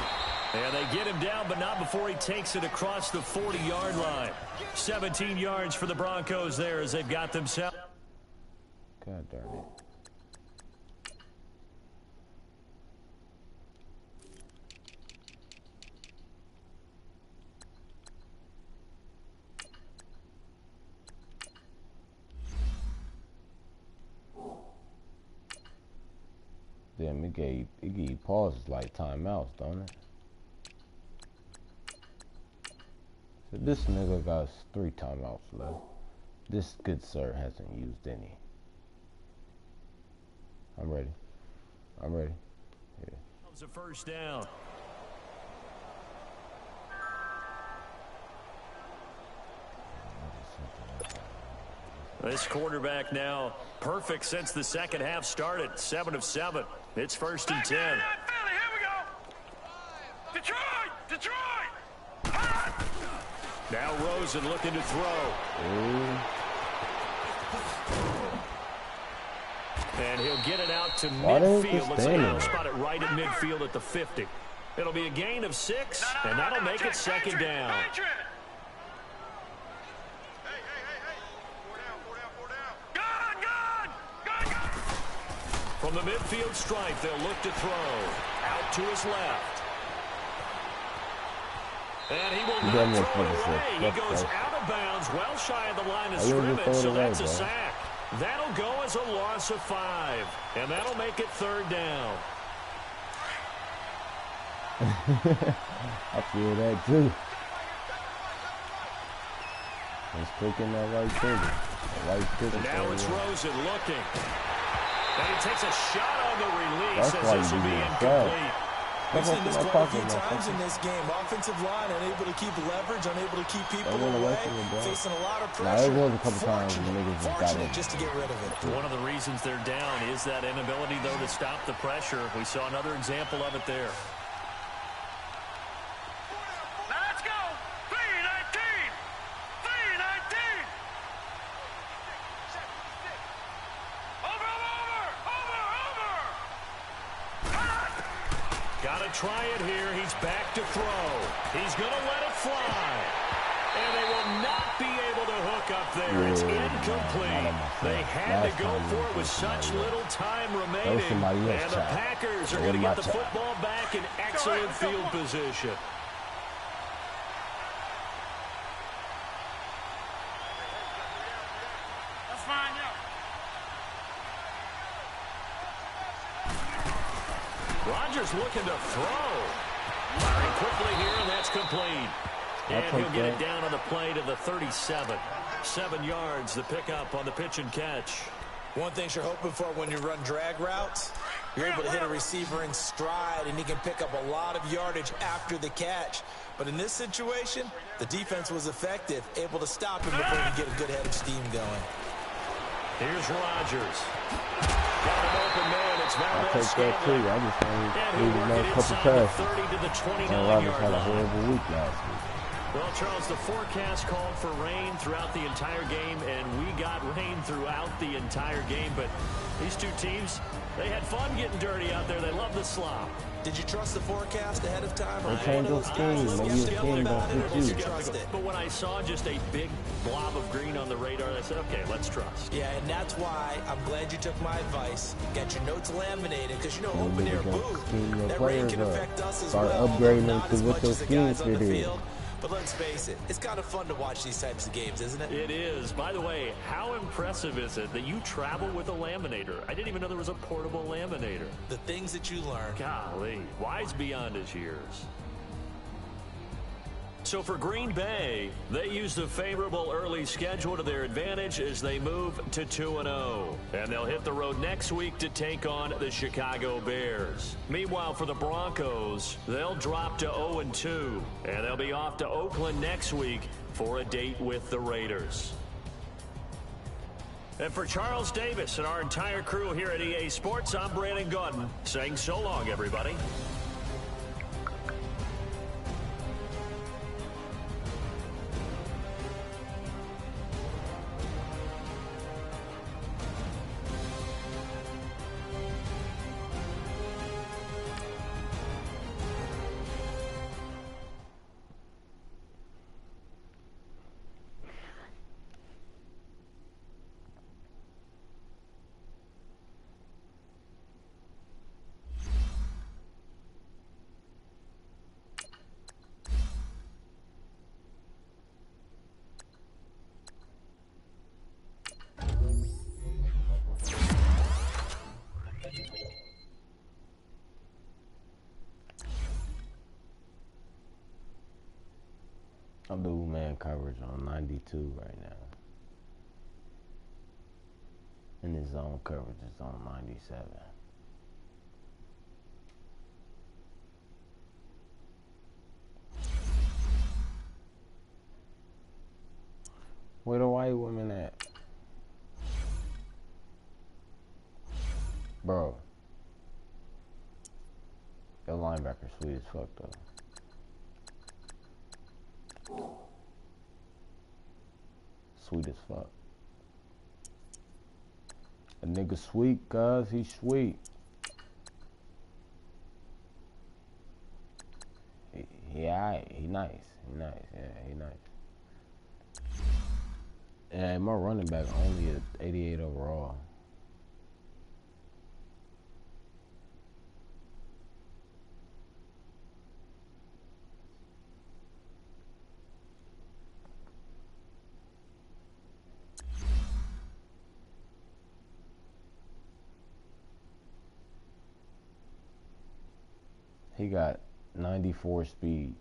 [SPEAKER 3] And they get him down, but not before he takes it across the 40-yard line. 17 yards for the Broncos there as they've got themselves.
[SPEAKER 1] God darn it. Damn, it gave pauses like timeouts, don't it? So this nigga got 3 timeouts left. This good sir hasn't used any. I'm ready. I'm ready. Yeah.
[SPEAKER 3] It's a first down. This quarterback now perfect since the second half started. 7 of 7. It's 1st and 10.
[SPEAKER 5] Philly, here we go. Detroit! Detroit!
[SPEAKER 3] Now Rosen looking to throw. And he'll get it out to midfield. Looks like he'll spot it right at midfield at the 50. It'll be a gain of 6, and that'll make it second down. From the midfield stripe, they'll look to throw. Out to his left. And he will not throw it away. He goes out of bounds, well shy of the line of scrimmage, so that's a sack. That'll go as a loss of 5, and that'll make it 3rd down.
[SPEAKER 1] I feel that too. He's clicking that right trigger.
[SPEAKER 3] Now it's Rosen looking. And he takes a shot on the release as this will be incomplete.
[SPEAKER 4] We've seen this quite a few times in this game. Offensive line unable to keep leverage, unable to keep people away, facing a lot of pressure.
[SPEAKER 1] Now, it was a couple times when niggas just got it.
[SPEAKER 4] Just to get rid of it.
[SPEAKER 3] One of the reasons they're down is that inability, though, to stop the pressure. We saw another example of it there.
[SPEAKER 5] Let's go. 319. 319.
[SPEAKER 3] Got to try it here. He's back to throw. He's going to let it fly. And they will not be able to hook up there. It's incomplete. They had to go for it with such little time remaining. And the Packers are going to get the football back in excellent field position.
[SPEAKER 5] That's fine, yeah.
[SPEAKER 3] Rodgers looking to throw. Firing quickly here, and that's complete. And he'll get it down on the play to the 37. 7 yards, the pickup on the pitch and catch.
[SPEAKER 4] One thing you're hoping for when you run drag routes, you're able to hit a receiver in stride, and he can pick up a lot of yardage after the catch. But in this situation, the defense was effective, able to stop him before he could get a good head of steam going.
[SPEAKER 3] Here's Rodgers. Got an open man. It's
[SPEAKER 1] I'll take that too. I just need another couple passes. And Rodgers had a horrible week last week.
[SPEAKER 3] Well, Charles, the forecast called for rain throughout the entire game, and we got rain throughout the entire game. But these two teams, they had fun getting dirty out there. They love the slop.
[SPEAKER 4] Did you trust the forecast ahead of time?
[SPEAKER 1] They changed your scheme. Maybe your scheme don't fit you.
[SPEAKER 3] But when I saw just a big blob of green on the radar, I said, okay, let's trust.
[SPEAKER 4] Yeah, and that's why I'm glad you took my advice. Get your notes laminated, because you know, open air booth, that rain can affect us as well.
[SPEAKER 1] Start upgrading them to what your scheme fit is.
[SPEAKER 4] But let's face it, it's kind of fun to watch these types of games, isn't it?
[SPEAKER 3] It is. By the way, how impressive is it that you travel with a laminator? I didn't even know there was a portable laminator.
[SPEAKER 4] The things that you learn.
[SPEAKER 3] Golly, wise beyond his years. So for Green Bay, they used a favorable early schedule to their advantage as they move to 2-0. And they'll hit the road next week to take on the Chicago Bears. Meanwhile, for the Broncos, they'll drop to 0-2. And they'll be off to Oakland next week for a date with the Raiders. And for Charles Davis and our entire crew here at EA Sports, I'm Brandon Gaudin saying so long, everybody.
[SPEAKER 1] I'm doing man coverage on 92 right now. And his zone coverage is on 97. Where the white women at? Bro. Your linebacker sweet as fuck though. Sweet as fuck. A nigga sweet, cuz he's sweet. He alright, he nice. He nice, yeah, he nice. Yeah, my running back only at 88 overall. He got 94 speed.